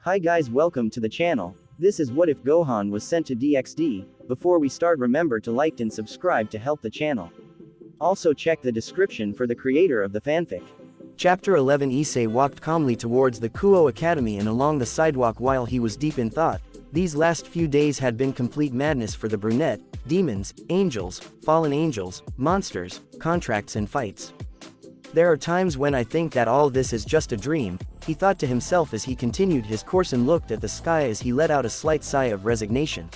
Hi guys, welcome to the channel. This is what if Gohan was sent to DxD. Before we start, remember to like and subscribe to help the channel. Also check the description for the creator of the fanfic. Chapter 11. Issei walked calmly towards the Kuo Academy and along the sidewalk while he was deep in thought. These last few days had been complete madness for the brunette. Demons, angels, fallen angels, monsters, contracts and fights. There are times when I think that all this is just a dream, he thought to himself as he continued his course and looked at the sky as he let out a slight sigh of resignation.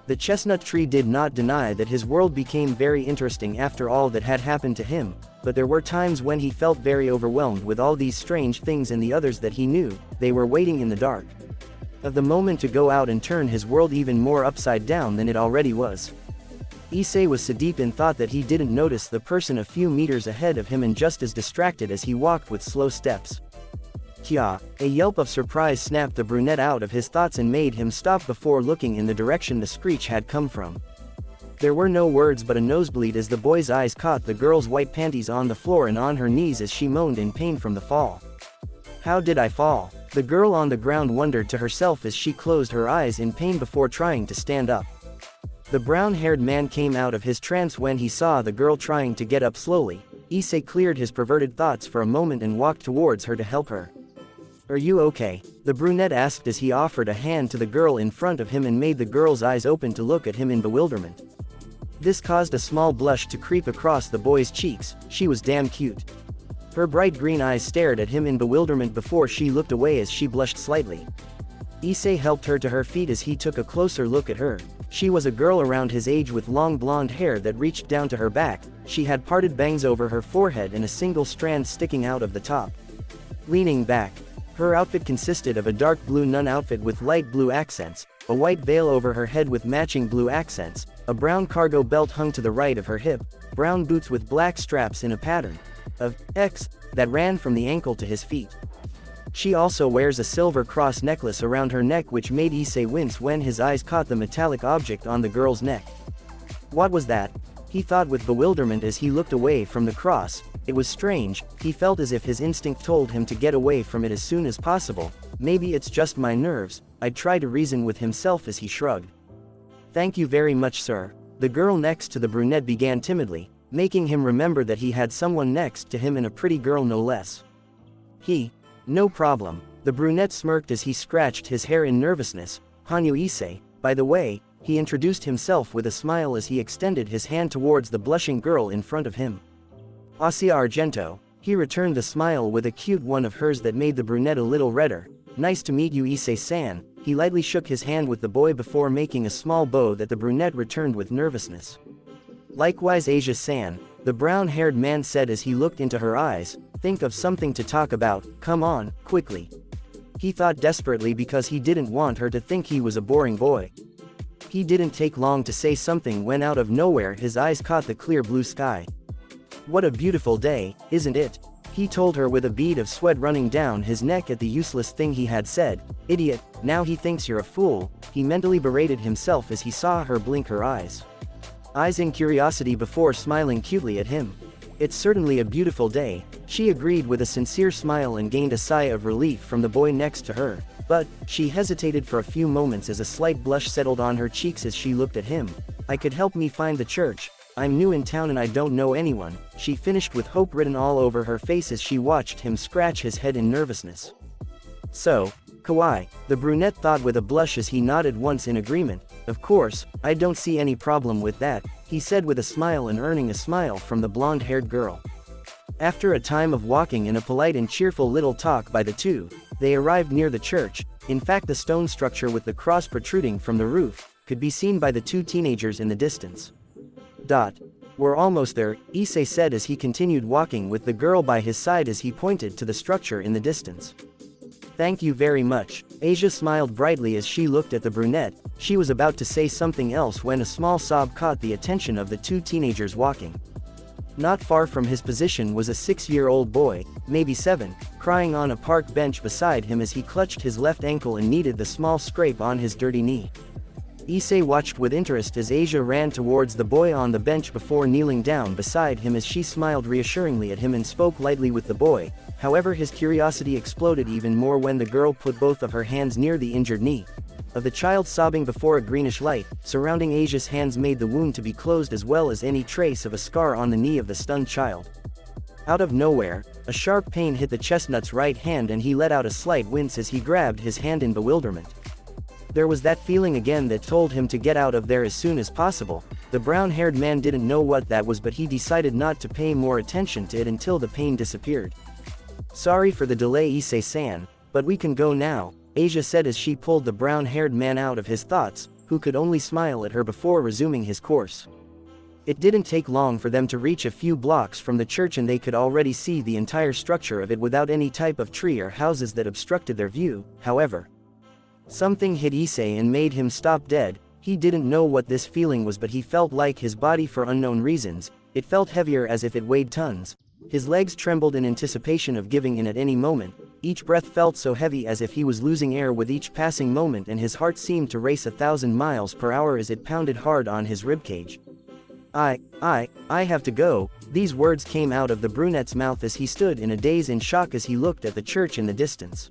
The chestnut tree did not deny that his world became very interesting after all that had happened to him, but there were times when he felt very overwhelmed with all these strange things and the others that he knew, they were waiting in the dark. Of the moment to go out and turn his world even more upside down than it already was. Issei was so deep in thought that he didn't notice the person a few meters ahead of him and just as distracted as he walked with slow steps. Kya! A yelp of surprise snapped the brunette out of his thoughts and made him stop before looking in the direction the screech had come from. There were no words but a nosebleed as the boy's eyes caught the girl's white panties on the floor and on her knees as she moaned in pain from the fall. How did I fall? The girl on the ground wondered to herself as she closed her eyes in pain before trying to stand up. The brown-haired man came out of his trance when he saw the girl trying to get up slowly. Issei cleared his perverted thoughts for a moment and walked towards her to help her. Are you okay? The brunette asked as he offered a hand to the girl in front of him and made the girl's eyes open to look at him in bewilderment. This caused a small blush to creep across the boy's cheeks. She was damn cute. Her bright green eyes stared at him in bewilderment before she looked away as she blushed slightly. Issei helped her to her feet as he took a closer look at her. She was a girl around his age with long blonde hair that reached down to her back. She had parted bangs over her forehead and a single strand sticking out of the top. Leaning back. Her outfit consisted of a dark blue nun outfit with light blue accents, a white veil over her head with matching blue accents, a brown cargo belt hung to the right of her hip, brown boots with black straps in a pattern of X that ran from the ankle to his feet. She also wears a silver cross necklace around her neck which made Issei wince when his eyes caught the metallic object on the girl's neck. What was that? He thought with bewilderment as he looked away from the cross. It was strange, he felt as if his instinct told him to get away from it as soon as possible. Maybe it's just my nerves, I'd try to reason with himself as he shrugged. Thank you very much, sir. The girl next to the brunette began timidly, making him remember that he had someone next to him and a pretty girl no less. No problem. The brunette smirked as he scratched his hair in nervousness. Hanyu Issei, by the way, he introduced himself with a smile as he extended his hand towards the blushing girl in front of him. Asia Argento. He returned the smile with a cute one of hers that made the brunette a little redder. Nice to meet you, Issei-san. He lightly shook his hand with the boy before making a small bow that the brunette returned with nervousness. Likewise, Asia-san, the brown-haired man said as he looked into her eyes. Think of something to talk about, come on, quickly. He thought desperately because he didn't want her to think he was a boring boy. He didn't take long to say something when out of nowhere his eyes caught the clear blue sky. What a beautiful day, isn't it? He told her with a bead of sweat running down his neck at the useless thing he had said. Idiot, now he thinks you're a fool, he mentally berated himself as he saw her blink her eyes in curiosity before smiling cutely at him. It's certainly a beautiful day, she agreed with a sincere smile and gained a sigh of relief from the boy next to her, but she hesitated for a few moments as a slight blush settled on her cheeks as she looked at him. I could help me find the church. I'm new in town and I don't know anyone, she finished with hope written all over her face as she watched him scratch his head in nervousness. So, kawaii, the brunette thought with a blush as he nodded once in agreement. Of course, I don't see any problem with that, he said with a smile and earning a smile from the blonde-haired girl. After a time of walking and a polite and cheerful little talk by the two, they arrived near the church. In fact, the stone structure with the cross protruding from the roof could be seen by the two teenagers in the distance. We're almost there, Issei said as he continued walking with the girl by his side as he pointed to the structure in the distance. Thank you very much. Asia smiled brightly as she looked at the brunette. She was about to say something else when a small sob caught the attention of the two teenagers walking. Not far from his position was a 6-year-old boy, maybe 7, crying on a park bench beside him as he clutched his left ankle and needed the small scrape on his dirty knee. Issei watched with interest as Asia ran towards the boy on the bench before kneeling down beside him as she smiled reassuringly at him and spoke lightly with the boy. However, his curiosity exploded even more when the girl put both of her hands near the injured knee of the child, sobbing before a greenish light surrounding Asia's hands made the wound to be closed, as well as any trace of a scar on the knee of the stunned child. Out of nowhere, a sharp pain hit the chestnut's right hand and he let out a slight wince as he grabbed his hand in bewilderment. There was that feeling again that told him to get out of there as soon as possible. The brown-haired man didn't know what that was, but he decided not to pay more attention to it until the pain disappeared. "Sorry for the delay, Issei-san, but we can go now," Asia said as she pulled the brown-haired man out of his thoughts, who could only smile at her before resuming his course. It didn't take long for them to reach a few blocks from the church, and they could already see the entire structure of it without any type of tree or houses that obstructed their view. However, something hit Issei and made him stop dead. He didn't know what this feeling was, but he felt like his body, for unknown reasons, it felt heavier as if it weighed tons. His legs trembled in anticipation of giving in at any moment. Each breath felt so heavy as if he was losing air with each passing moment, and his heart seemed to race 1,000 miles per hour as it pounded hard on his ribcage. I have to go." These words came out of the brunette's mouth as he stood in a daze, in shock as he looked at the church in the distance.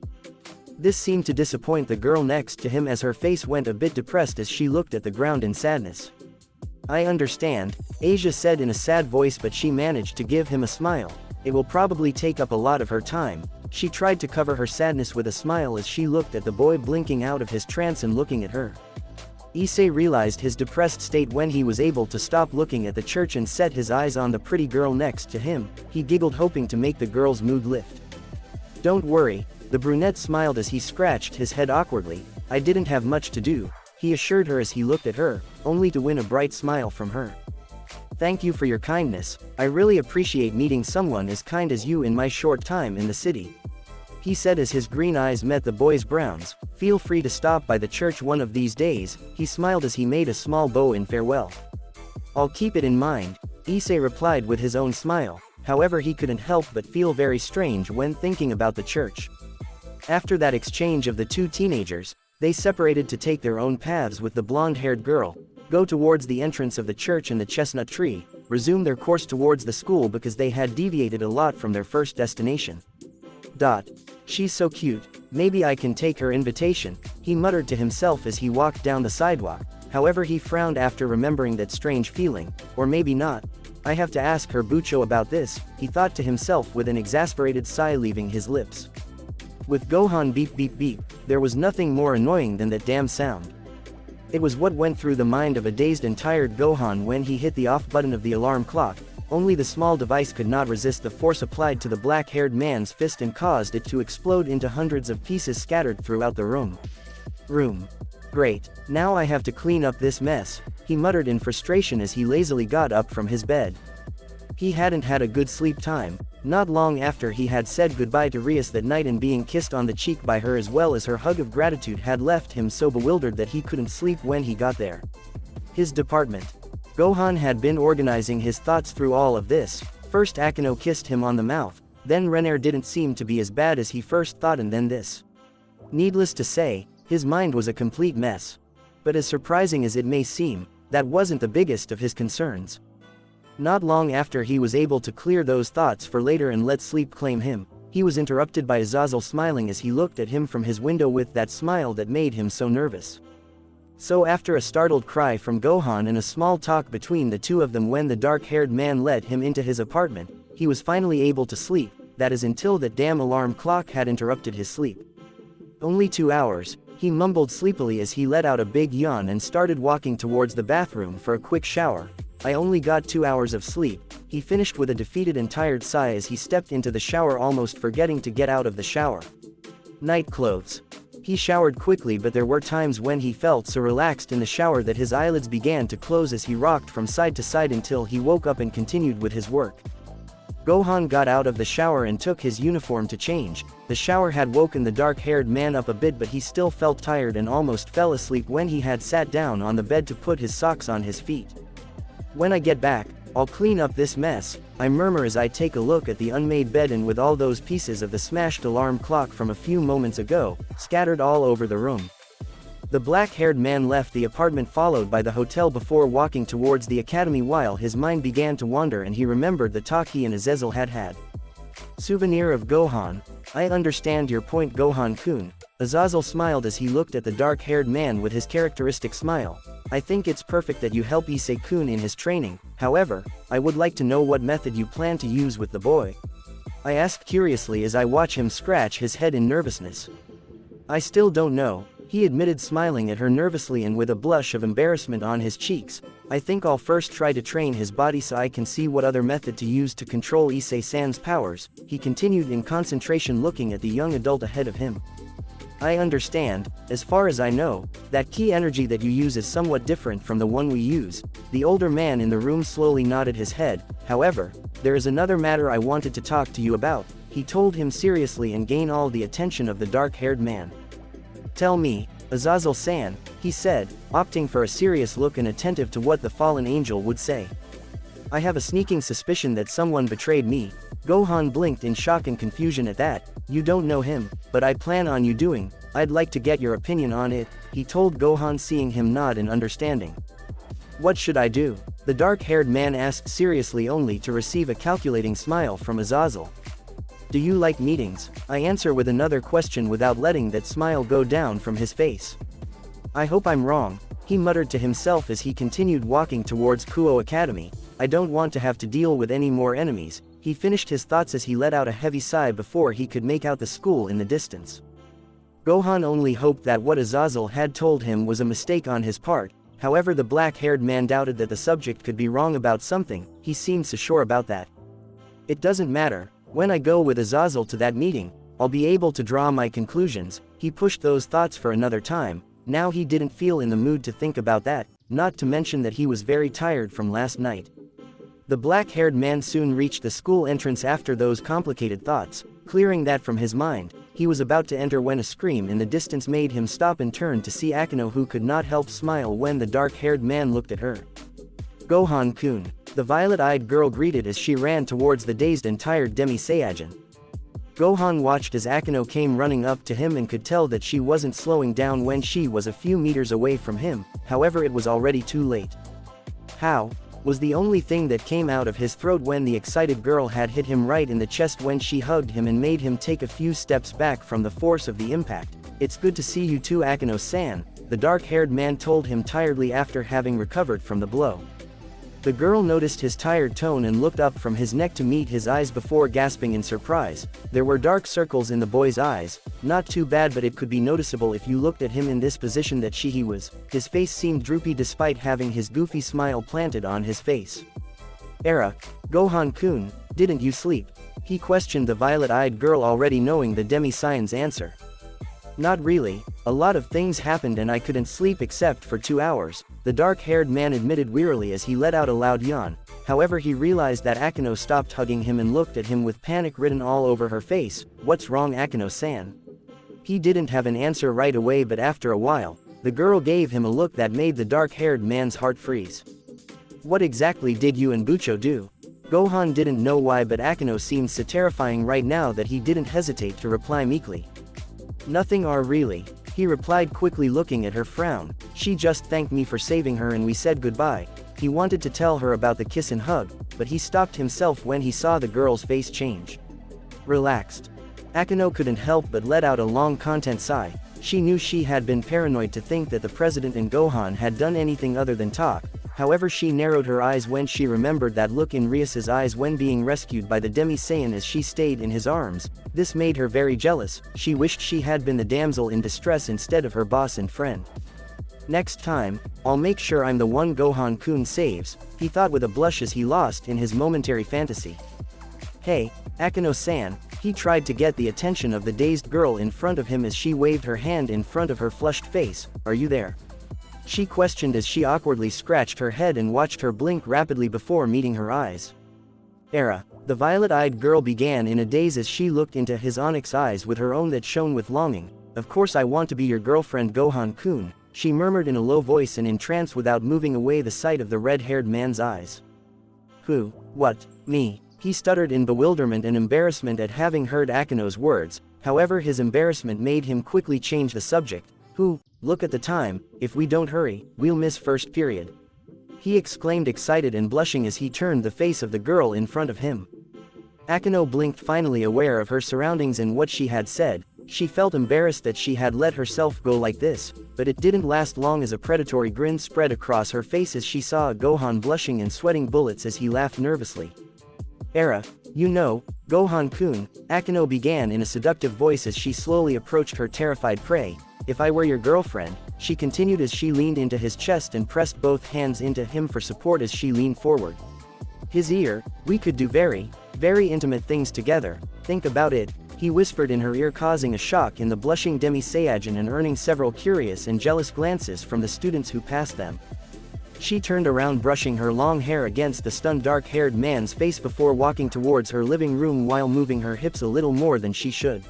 This seemed to disappoint the girl next to him as her face went a bit depressed as she looked at the ground in sadness. "I understand," Asia said in a sad voice, but she managed to give him a smile. "It will probably take up a lot of her time." She tried to cover her sadness with a smile as she looked at the boy blinking out of his trance and looking at her. Issei realized his depressed state when he was able to stop looking at the church and set his eyes on the pretty girl next to him. He giggled, hoping to make the girl's mood lift. "Don't worry," the brunette smiled as he scratched his head awkwardly. "I didn't have much to do," he assured her as he looked at her, only to win a bright smile from her. "Thank you for your kindness. I really appreciate meeting someone as kind as you in my short time in the city," he said as his green eyes met the boy's browns. "Feel free to stop by the church one of these days," he smiled as he made a small bow in farewell. "I'll keep it in mind," Issei replied with his own smile. However, he couldn't help but feel very strange when thinking about the church. After that exchange of the two teenagers, they separated to take their own paths, with the blonde-haired girl go towards the entrance of the church and the chestnut tree resume their course towards the school because they had deviated a lot from their first destination. "She's so cute, maybe I can take her invitation," he muttered to himself as he walked down the sidewalk. However, he frowned after remembering that strange feeling. Or maybe not. "I have to ask her Bucho about this," he thought to himself with an exasperated sigh leaving his lips. With Gohan beep beep beep, there was nothing more annoying than that damn sound. It was what went through the mind of a dazed and tired Gohan when he hit the off button of the alarm clock. Only the small device could not resist the force applied to the black-haired man's fist and caused it to explode into hundreds of pieces scattered throughout the room. Great, now I have to clean up this mess," he muttered in frustration as he lazily got up from his bed. He hadn't had a good sleep time. Not long after he had said goodbye to Rias that night, and being kissed on the cheek by her as well as her hug of gratitude had left him so bewildered that he couldn't sleep when he got there. His department. Gohan had been organizing his thoughts through all of this. First Akeno kissed him on the mouth, then Renair didn't seem to be as bad as he first thought, and then this. Needless to say, his mind was a complete mess. But as surprising as it may seem, that wasn't the biggest of his concerns. Not long after he was able to clear those thoughts for later and let sleep claim him, he was interrupted by Azazel smiling as he looked at him from his window with that smile that made him so nervous. So after a startled cry from Gohan and a small talk between the two of them when the dark-haired man led him into his apartment, he was finally able to sleep, that is until that damn alarm clock had interrupted his sleep. "Only 2 hours," he mumbled sleepily as he let out a big yawn and started walking towards the bathroom for a quick shower. "I only got 2 hours of sleep," he finished with a defeated and tired sigh as he stepped into the shower, almost forgetting to get out of the shower. Night clothes. He showered quickly, but there were times when he felt so relaxed in the shower that his eyelids began to close as he rocked from side to side until he woke up and continued with his work. Gohan got out of the shower and took his uniform to change. The shower had woken the dark-haired man up a bit, but he still felt tired and almost fell asleep when he had sat down on the bed to put his socks on his feet. "When I get back, I'll clean up this mess," I murmur as I take a look at the unmade bed and with all those pieces of the smashed alarm clock from a few moments ago, scattered all over the room. The black-haired man left the apartment followed by the hotel before walking towards the academy while his mind began to wander and he remembered the talk he and Azazel had had. Souvenir of Gohan. I understand your point, Gohan-kun. Azazel smiled as he looked at the dark-haired man with his characteristic smile. I think it's perfect that you help Issei-kun in his training. However, I would like to know what method you plan to use with the boy. I asked curiously as I watch him scratch his head in nervousness. I still don't know, he admitted, smiling at her nervously and with a blush of embarrassment on his cheeks. I think I'll first try to train his body so I can see what other method to use to control Issei-san's powers, he continued in concentration, looking at the young adult ahead of him. I understand. As far as I know, that key energy that you use is somewhat different from the one we use. The older man in the room slowly nodded his head. However, there is another matter I wanted to talk to you about, he told him seriously and gain all the attention of the dark-haired man. Tell me, Azazel-san, he said, opting for a serious look and attentive to what the fallen angel would say. I have a sneaking suspicion that someone betrayed me. Gohan blinked in shock and confusion at that. You don't know him, but I plan on you doing. I'd like to get your opinion on it, he told Gohan, seeing him nod in understanding. What should I do? The dark-haired man asked seriously, only to receive a calculating smile from Azazel. Do you like meetings? I answer with another question without letting that smile go down from his face. I hope I'm wrong, he muttered to himself as he continued walking towards Kuo Academy. I don't want to have to deal with any more enemies, he finished his thoughts as he let out a heavy sigh before he could make out the school in the distance. Gohan only hoped that what Azazel had told him was a mistake on his part. However, the black-haired man doubted that the subject could be wrong about something. He seemed so sure about that. It doesn't matter. When I go with Azazel to that meeting, I'll be able to draw my conclusions. He pushed those thoughts for another time. Now he didn't feel in the mood to think about that, not to mention that he was very tired from last night. The black-haired man soon reached the school entrance after those complicated thoughts. Clearing that from his mind, he was about to enter when a scream in the distance made him stop and turn to see Akeno, who could not help smile when the dark-haired man looked at her. Gohan-kun, the violet-eyed girl greeted as she ran towards the dazed and tired Demi-Saiyan. Gohan watched as Akeno came running up to him and could tell that she wasn't slowing down when she was a few meters away from him. However, it was already too late. How? Was the only thing that came out of his throat when the excited girl had hit him right in the chest when she hugged him and made him take a few steps back from the force of the impact. It's good to see you too, Akeno-san, the dark-haired man told him tiredly after having recovered from the blow. The girl noticed his tired tone and looked up from his neck to meet his eyes before gasping in surprise. There were dark circles in the boy's eyes, not too bad, but it could be noticeable if you looked at him in this position that he was. His face seemed droopy despite having his goofy smile planted on his face. Gohan-kun, didn't you sleep? He questioned the violet-eyed girl, already knowing the Demi-Saiyan's answer. Not really, a lot of things happened and I couldn't sleep except for 2 hours, the dark-haired man admitted wearily as he let out a loud yawn. However, he realized that Akeno stopped hugging him and looked at him with panic written all over her face. What's wrong, Akeno-san? He didn't have an answer right away, but after a while, the girl gave him a look that made the dark-haired man's heart freeze. What exactly did you and Bucho do? Gohan didn't know why, but Akeno seemed so terrifying right now that he didn't hesitate to reply meekly. Nothing really, he replied quickly, looking at her frown. She just thanked me for saving her and we said goodbye. He wanted to tell her about the kiss and hug, but he stopped himself when he saw the girl's face change. Relaxed. Akeno couldn't help but let out a long content sigh. She knew she had been paranoid to think that the president and Gohan had done anything other than talk. However, she narrowed her eyes when she remembered that look in Rias's eyes when being rescued by the Demi-Saiyan as she stayed in his arms. This made her very jealous. She wished she had been the damsel in distress instead of her boss and friend. Next time, I'll make sure I'm the one Gohan-kun saves, he thought with a blush as he lost in his momentary fantasy. Hey, Akeno-san, he tried to get the attention of the dazed girl in front of him as she waved her hand in front of her flushed face. Are you there? She questioned as she awkwardly scratched her head and watched her blink rapidly before meeting her eyes. The violet-eyed girl began in a daze as she looked into his onyx eyes with her own that shone with longing. Of course I want to be your girlfriend, Gohan-kun, she murmured in a low voice and in trance without moving away the sight of the red-haired man's eyes. Who? What? Me? He stuttered in bewilderment and embarrassment at having heard Akeno's words. However, his embarrassment made him quickly change the subject. Who? Look at the time, if we don't hurry, we'll miss first period. He exclaimed, excited and blushing as he turned the face of the girl in front of him. Akino blinked, finally aware of her surroundings and what she had said. She felt embarrassed that she had let herself go like this, but it didn't last long as a predatory grin spread across her face as she saw Gohan blushing and sweating bullets as he laughed nervously. "Era, you know, Gohan-kun," Akino began in a seductive voice as she slowly approached her terrified prey. "If I were your girlfriend," she continued as she leaned into his chest and pressed both hands into him for support as she leaned forward. His ear, "We could do very, very intimate things together, think about it," he whispered in her ear, causing a shock in the blushing Demi-Saiyan and earning several curious and jealous glances from the students who passed them. She turned around, brushing her long hair against the stunned dark-haired man's face before walking towards her living room while moving her hips a little more than she should.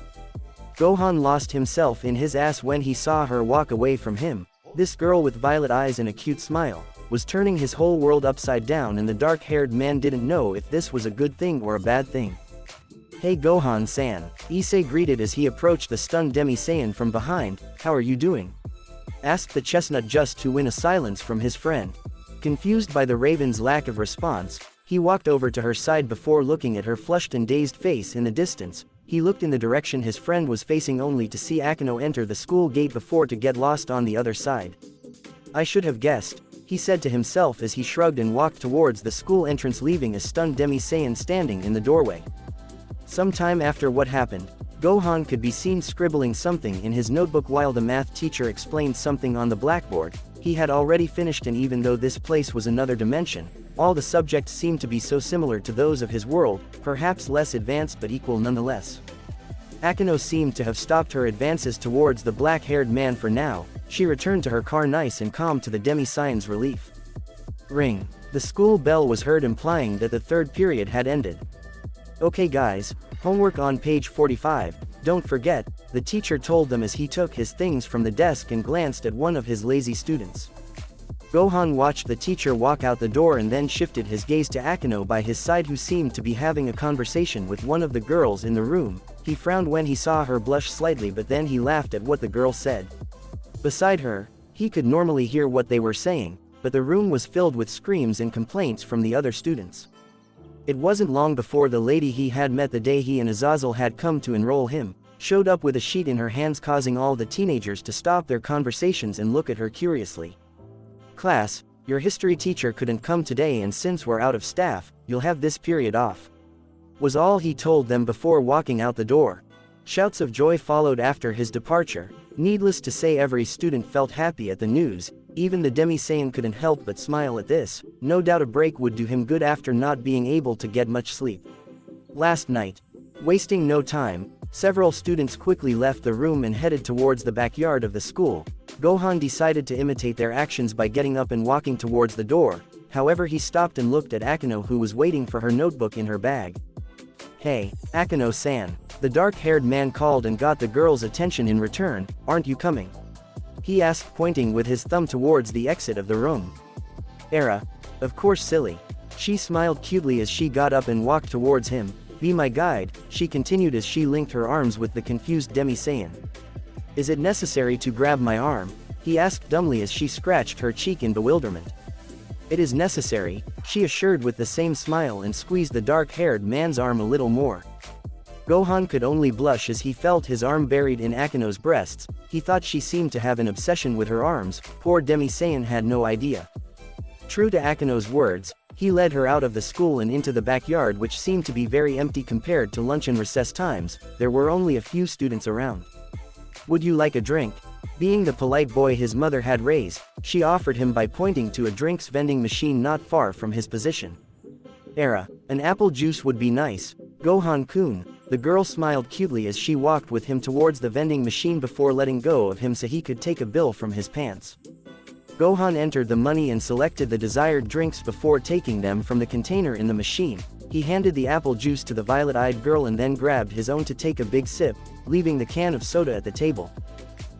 Gohan lost himself in his ass when he saw her walk away from him. This girl with violet eyes and a cute smile was turning his whole world upside down, and the dark-haired man didn't know if this was a good thing or a bad thing. "Hey Gohan-san," Issei greeted as he approached the stunned Demi-Saiyan from behind. "How are you doing?" asked the chestnut just to win a silence from his friend. Confused by the raven's lack of response, he walked over to her side before looking at her flushed and dazed face in the distance. He looked in the direction his friend was facing only to see Akino enter the school gate before to get lost on the other side. "I should have guessed," he said to himself as he shrugged and walked towards the school entrance, leaving a stunned Demi-Saiyan standing in the doorway. Sometime after what happened, Gohan could be seen scribbling something in his notebook while the math teacher explained something on the blackboard. He had already finished, and even though this place was another dimension, all the subjects seemed to be so similar to those of his world, perhaps less advanced but equal nonetheless. Akino seemed to have stopped her advances towards the black-haired man for now. She returned to her car, nice and calm, to the Demi-Saiyan's relief. Ring. The school bell was heard, implying that the third period had ended. "Okay guys, homework on page 45, don't forget," the teacher told them as he took his things from the desk and glanced at one of his lazy students. Gohan watched the teacher walk out the door and then shifted his gaze to Akino by his side, who seemed to be having a conversation with one of the girls in the room. He frowned when he saw her blush slightly, but then he laughed at what the girl said. Beside her, he could normally hear what they were saying, but the room was filled with screams and complaints from the other students. It wasn't long before the lady he had met the day he and Azazel had come to enroll him showed up with a sheet in her hands, causing all the teenagers to stop their conversations and look at her curiously. "Class, your history teacher couldn't come today, and since we're out of staff, you'll have this period off," was all he told them before walking out the door. Shouts of joy followed after his departure. Needless to say, every student felt happy at the news. Even the Demi-Saiyan couldn't help but smile at this. No doubt a break would do him good after not being able to get much sleep last night. Wasting no time, several students quickly left the room and headed towards the backyard of the school. Gohan decided to imitate their actions by getting up and walking towards the door. However, he stopped and looked at Akino, who was waiting for her notebook in her bag. "Hey, Akino-san," the dark-haired man called and got the girl's attention in return. "Aren't you coming?" he asked, pointing with his thumb towards the exit of the room. "Era, of course, silly." She smiled cutely as she got up and walked towards him. "Be my guide," she continued as she linked her arms with the confused Demi-Saiyan. "Is it necessary to grab my arm?" he asked dumbly as she scratched her cheek in bewilderment. "It is necessary," she assured with the same smile and squeezed the dark-haired man's arm a little more. Gohan could only blush as he felt his arm buried in Akino's breasts. He thought she seemed to have an obsession with her arms. Poor Demi-Saiyan had no idea. True to Akino's words, he led her out of the school and into the backyard, which seemed to be very empty compared to lunch and recess times. There were only a few students around. "Would you like a drink?" Being the polite boy his mother had raised, she offered him by pointing to a drinks vending machine not far from his position. "Era, an apple juice would be nice, Gohan-kun." The girl smiled cutely as she walked with him towards the vending machine before letting go of him so he could take a bill from his pants. Gohan entered the money and selected the desired drinks before taking them from the container in the machine. He handed the apple juice to the violet-eyed girl and then grabbed his own to take a big sip, leaving the can of soda at the table.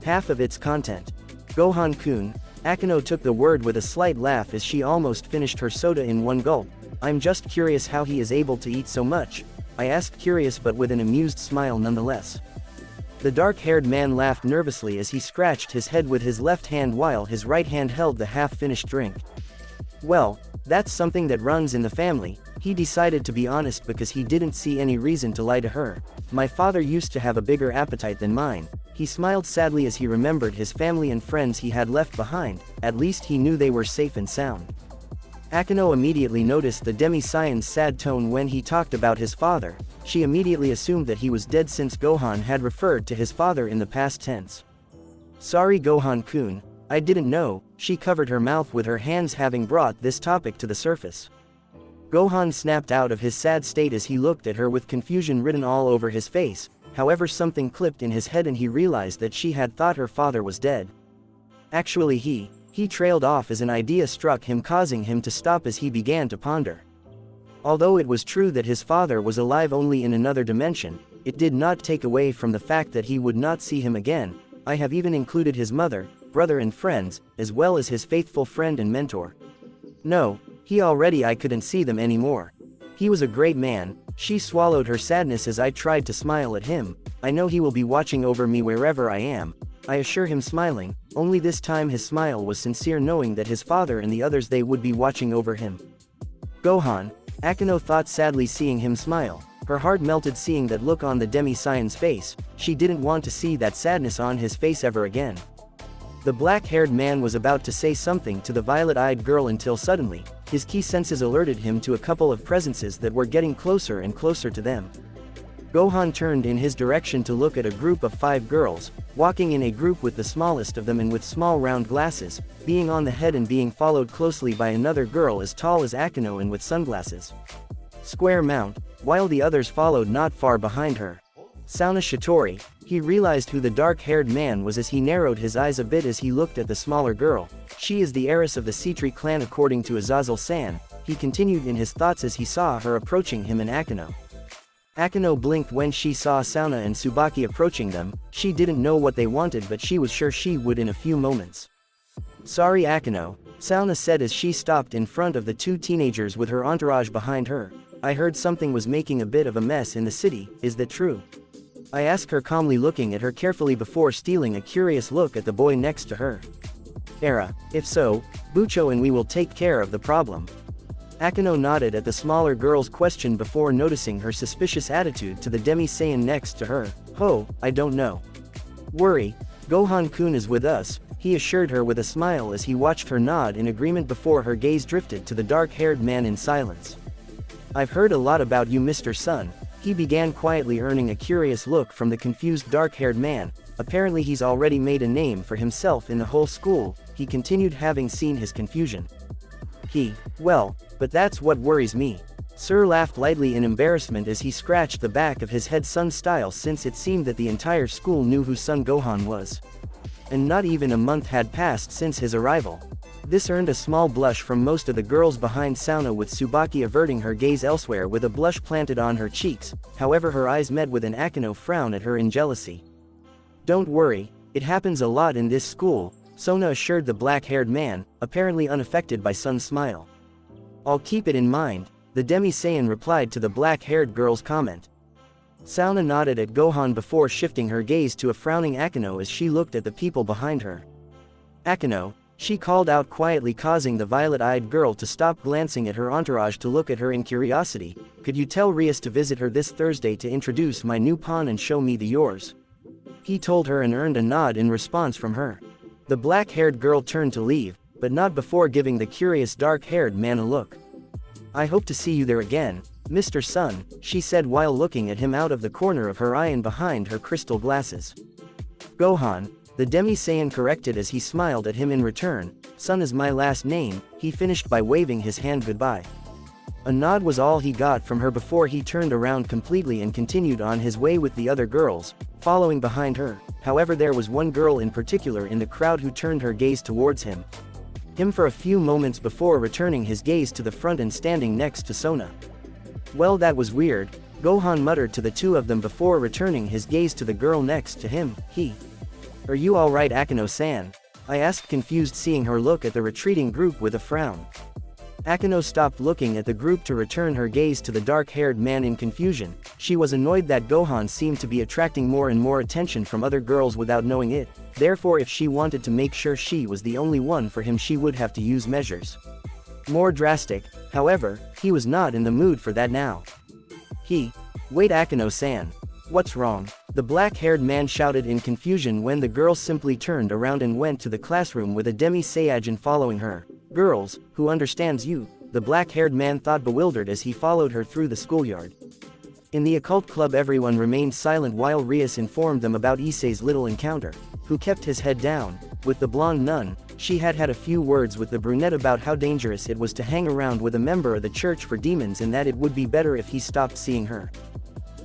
Half of its content. "Gohan-kun," Akino took the word with a slight laugh as she almost finished her soda in one gulp. "I'm just curious how he is able to eat so much," I asked, curious but with an amused smile nonetheless. The dark-haired man laughed nervously as he scratched his head with his left hand while his right hand held the half-finished drink. "Well, that's something that runs in the family," He decided to be honest because he didn't see any reason to lie to her. My father used to have a bigger appetite than mine. He smiled sadly as he remembered his family and friends he had left behind. At least he knew they were safe and sound. Akeno immediately noticed the Demi-Saiyan's sad tone when he talked about his father. She immediately assumed that he was dead since Gohan had referred to his father in the past tense. Sorry Gohan-kun, I didn't know. She covered her mouth with her hands, having brought this topic to the surface. Gohan snapped out of his sad state as he looked at her with confusion written all over his face. However, something clicked in his head and he realized that she had thought her father was dead. Actually he trailed off as an idea struck him, causing him to stop as he began to ponder. Although it was true that his father was alive only in another dimension, it did not take away from the fact that he would not see him again. I have even included his mother, brother and friends, as well as his faithful friend and mentor. No, I couldn't see them anymore. He was a great man. She swallowed her sadness as I tried to smile at him. I know he will be watching over me wherever I am, I assure him, smiling. Only this time his smile was sincere, knowing that his father and the others, they would be watching over him. Gohan, Akeno thought sadly, seeing him smile. Her heart melted seeing that look on the Demi-Saiyan's face. She didn't want to see that sadness on his face ever again. The black-haired man was about to say something to the violet-eyed girl until suddenly, his key senses alerted him to a couple of presences that were getting closer and closer to them. Gohan turned in his direction to look at a group of 5 girls, walking in a group with the smallest of them and with small round glasses, being on the head and being followed closely by another girl as tall as Akeno and with sunglasses. Square mount, while the others followed not far behind her. Sauna Shitori, he realized who the dark-haired man was as he narrowed his eyes a bit as he looked at the smaller girl. She is the heiress of the Citri clan according to Azazel-san, he continued in his thoughts as he saw her approaching him and Akeno. Akeno blinked when she saw Sauna and Tsubaki approaching them. She didn't know what they wanted, but she was sure she would in a few moments. Sorry Akeno, Sauna said as she stopped in front of the 2 teenagers with her entourage behind her. I heard something was making a bit of a mess in the city, is that true? I asked her calmly, looking at her carefully before stealing a curious look at the boy next to her. Era, if so, Bucho and we will take care of the problem. Akeno nodded at the smaller girl's question before noticing her suspicious attitude to the Demi-Saiyan next to her. Oh, I don't know. Worry, Gohan-kun is with us, he assured her with a smile as he watched her nod in agreement before her gaze drifted to the dark-haired man in silence. I've heard a lot about you, Mr. Sun. He began quietly, earning a curious look from the confused dark-haired man. Apparently he's already made a name for himself in the whole school, he continued, having seen his confusion. Well, but that's what worries me. Sir laughed lightly in embarrassment as he scratched the back of his head, Sun style, since it seemed that the entire school knew who Son Gohan was. And not even a month had passed since his arrival. This earned a small blush from most of the girls behind Sauna, with Tsubaki averting her gaze elsewhere with a blush planted on her cheeks. However, her eyes met with an Akeno frown at her in jealousy. Don't worry, it happens a lot in this school, Sona assured the black-haired man, apparently unaffected by Sun's smile. I'll keep it in mind, the Demi-Saiyan replied to the black-haired girl's comment. Sauna nodded at Gohan before shifting her gaze to a frowning Akeno as she looked at the people behind her. Akeno, she called out quietly, causing the violet-eyed girl to stop glancing at her entourage to look at her in curiosity. Could you tell Rias to visit her this Thursday to introduce my new pawn and show me the yours? He told her and earned a nod in response from her. The black-haired girl turned to leave, but not before giving the curious dark-haired man a look. I hope to see you there again, Mr. Sun, she said while looking at him out of the corner of her eye and behind her crystal glasses. Gohan, the Demi-Saiyan corrected as he smiled at him in return. Sun is my last name, he finished by waving his hand goodbye. A nod was all he got from her before he turned around completely and continued on his way with the other girls, following behind her. However, there was one girl in particular in the crowd who turned her gaze towards him for a few moments before returning his gaze to the front and standing next to Sona. Well, that was weird, Gohan muttered to the 2 of them before returning his gaze to the girl next to him. Are you alright, Akeno-san? I asked, confused seeing her look at the retreating group with a frown. Akeno stopped looking at the group to return her gaze to the dark-haired man in confusion. She was annoyed that Gohan seemed to be attracting more and more attention from other girls without knowing it. Therefore, if she wanted to make sure she was the only one for him, she would have to use measures. More drastic, however, he was not in the mood for that now. Wait, Akeno-san. What's wrong? The black-haired man shouted in confusion when the girl simply turned around and went to the classroom with a Demi-Saiyan following her. Girls, who understands you? The black-haired man thought, bewildered as he followed her through the schoolyard. In the occult club, everyone remained silent while Rias informed them about Issei's little encounter. Who kept his head down. With the blonde nun, she had had a few words with the brunette about how dangerous it was to hang around with a member of the Church for Demons and that it would be better if he stopped seeing her.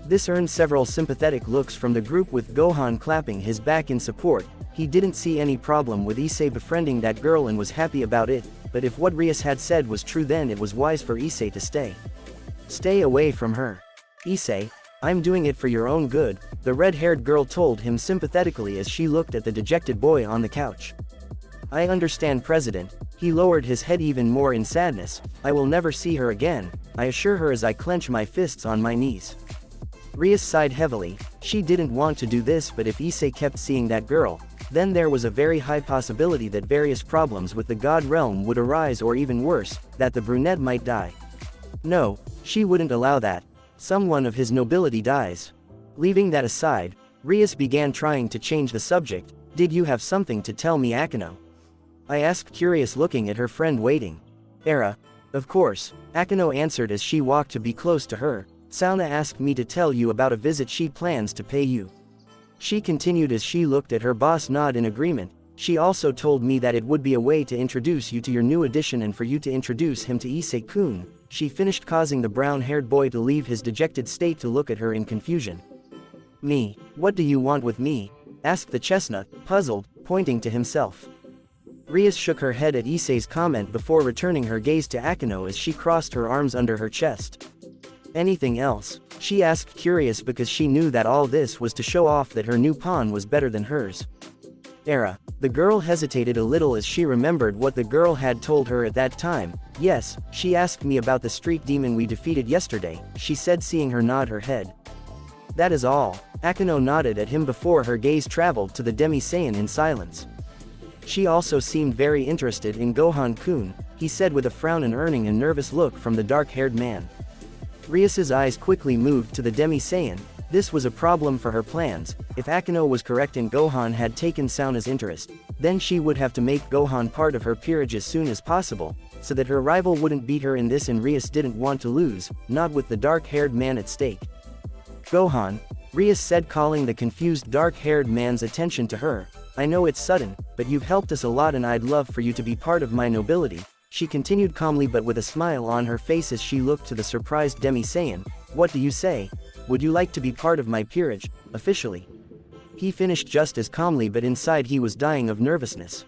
This earned several sympathetic looks from the group, with Gohan clapping his back in support. He didn't see any problem with Issei befriending that girl and was happy about it, but if what Rias had said was true, then it was wise for Issei to stay away from her. Issei, I'm doing it for your own good, the red-haired girl told him sympathetically as she looked at the dejected boy on the couch. I understand, President. He lowered his head even more in sadness. I will never see her again, I assure her as I clench my fists on my knees. Rias sighed heavily. She didn't want to do this, but if Issei kept seeing that girl, then there was a very high possibility that various problems with the God realm would arise, or even worse, that the brunette might die. No, she wouldn't allow that. Someone of his nobility dies. Leaving that aside, Rias began trying to change the subject. Did you have something to tell me, Akeno? I asked, curious, looking at her friend waiting. Era. Of course, Akeno answered as she walked to be close to her. Sauna asked me to tell you about a visit she plans to pay you. She continued as she looked at her boss, nod in agreement. She also told me that it would be a way to introduce you to your new addition and for you to introduce him to Issei-kun. She finished, causing the brown-haired boy to leave his dejected state to look at her in confusion. Me? What do you want with me? Asked the chestnut, puzzled, pointing to himself. Rias shook her head at Issei's comment before returning her gaze to Akeno as she crossed her arms under her chest. Anything else? She asked, curious, because she knew that all this was to show off that her new pawn was better than hers. Era. The girl hesitated a little as she remembered what the girl had told her at that time. Yes, she asked me about the street demon we defeated yesterday, she said, seeing her nod her head. That is all. Akeno nodded at him before her gaze traveled to the Demi-Saiyan in silence. She also seemed very interested in Gohan-kun, he said with a frown and earning a nervous look from the dark-haired man. Rias's eyes quickly moved to the Demi-Saiyan. This was a problem for her plans. If Akeno was correct and Gohan had taken Sauna's interest, then she would have to make Gohan part of her peerage as soon as possible, so that her rival wouldn't beat her in this, and Rias didn't want to lose, not with the dark-haired man at stake. Gohan, Rias said, calling the confused dark-haired man's attention to her. I know it's sudden, but you've helped us a lot and I'd love for you to be part of my nobility. She continued calmly but with a smile on her face as she looked to the surprised Demi-Saiyan. What do you say? Would you like to be part of my peerage, officially? He finished just as calmly, but inside he was dying of nervousness.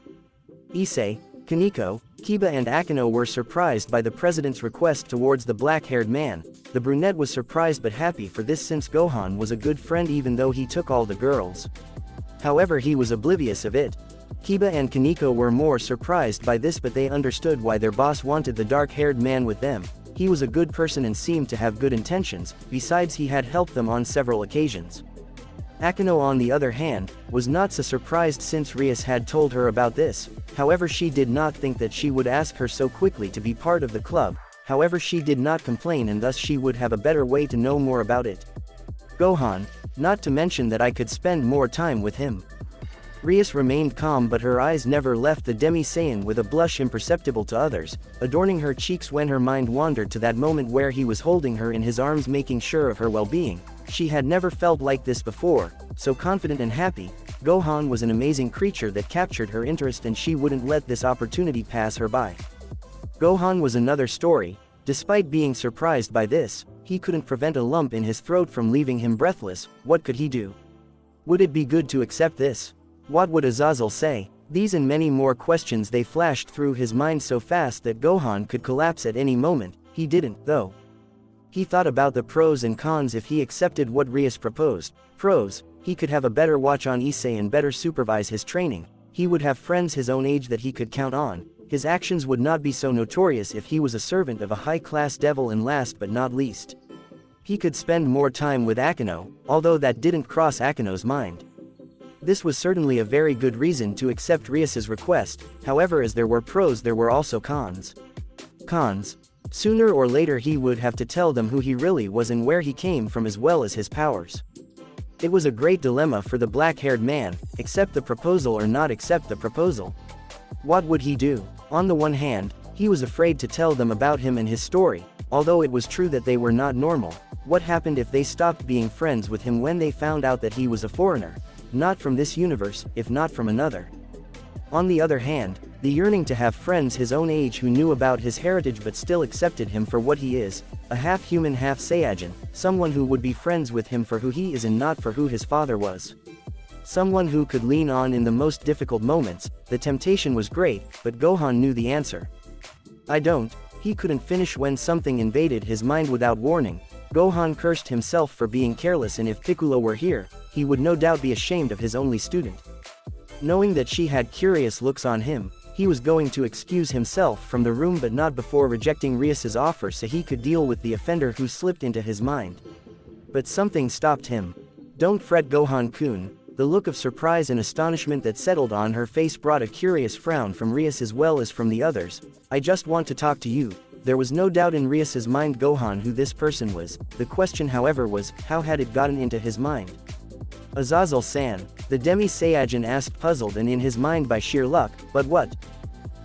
Issei, Kaneko, Kiba and Akeno were surprised by the president's request towards the black-haired man. The brunette was surprised but happy for this, since Gohan was a good friend even though he took all the girls. However, he was oblivious of it. Kiba and Kaneko were more surprised by this, but they understood why their boss wanted the dark-haired man with them. He was a good person and seemed to have good intentions, besides he had helped them on several occasions. Akeno, on the other hand, was not so surprised since Rias had told her about this. However, she did not think that she would ask her so quickly to be part of the club. However, she did not complain, and thus she would have a better way to know more about it. Gohan, not to mention that I could spend more time with him. Rias remained calm, but her eyes never left the Demi-Saiyan, with a blush imperceptible to others, adorning her cheeks when her mind wandered to that moment where he was holding her in his arms, making sure of her well-being. She had never felt like this before, so confident and happy. Gohan was an amazing creature that captured her interest, and she wouldn't let this opportunity pass her by. Gohan was another story. Despite being surprised by this, he couldn't prevent a lump in his throat from leaving him breathless. What could he do? Would it be good to accept this? What would Azazel say? These and many more questions, they flashed through his mind so fast that Gohan could collapse at any moment. He didn't, though. He thought about the pros and cons if he accepted what Rias proposed. Pros: he could have a better watch on Issei and better supervise his training. He would have friends his own age that he could count on. His actions would not be so notorious if he was a servant of a high-class devil, and last but not least, he could spend more time with Akeno, although that didn't cross Akeno's mind. This was certainly a very good reason to accept Rias's request. However, as there were pros, there were also cons. Cons. Sooner or later he would have to tell them who he really was and where he came from as well as his powers. It was a great dilemma for the black-haired man, accept the proposal or not accept the proposal. What would he do? On the one hand, he was afraid to tell them about him and his story, although it was true that they were not normal. What happened if they stopped being friends with him when they found out that he was a foreigner? Not from this universe, if not from another. On the other hand, the yearning to have friends his own age who knew about his heritage but still accepted him for what he is, a half-human half-Saiyajin, someone who would be friends with him for who he is and not for who his father was. Someone who could lean on in the most difficult moments. The temptation was great, but Gohan knew the answer. I don't. He couldn't finish when something invaded his mind without warning. Gohan cursed himself for being careless, and if Piccolo were here, he would no doubt be ashamed of his only student. Knowing that she had curious looks on him, he was going to excuse himself from the room, but not before rejecting Rias's offer so he could deal with the offender who slipped into his mind. But something stopped him. Don't fret, Gohan-kun. The look of surprise and astonishment that settled on her face brought a curious frown from Rias as well as from the others. I just want to talk to you. There was no doubt in Rias's mind Gohan who this person was. The question, however, was, how had it gotten into his mind? Azazel-san, the Demi-Saiyan asked, puzzled and in his mind by sheer luck. But what?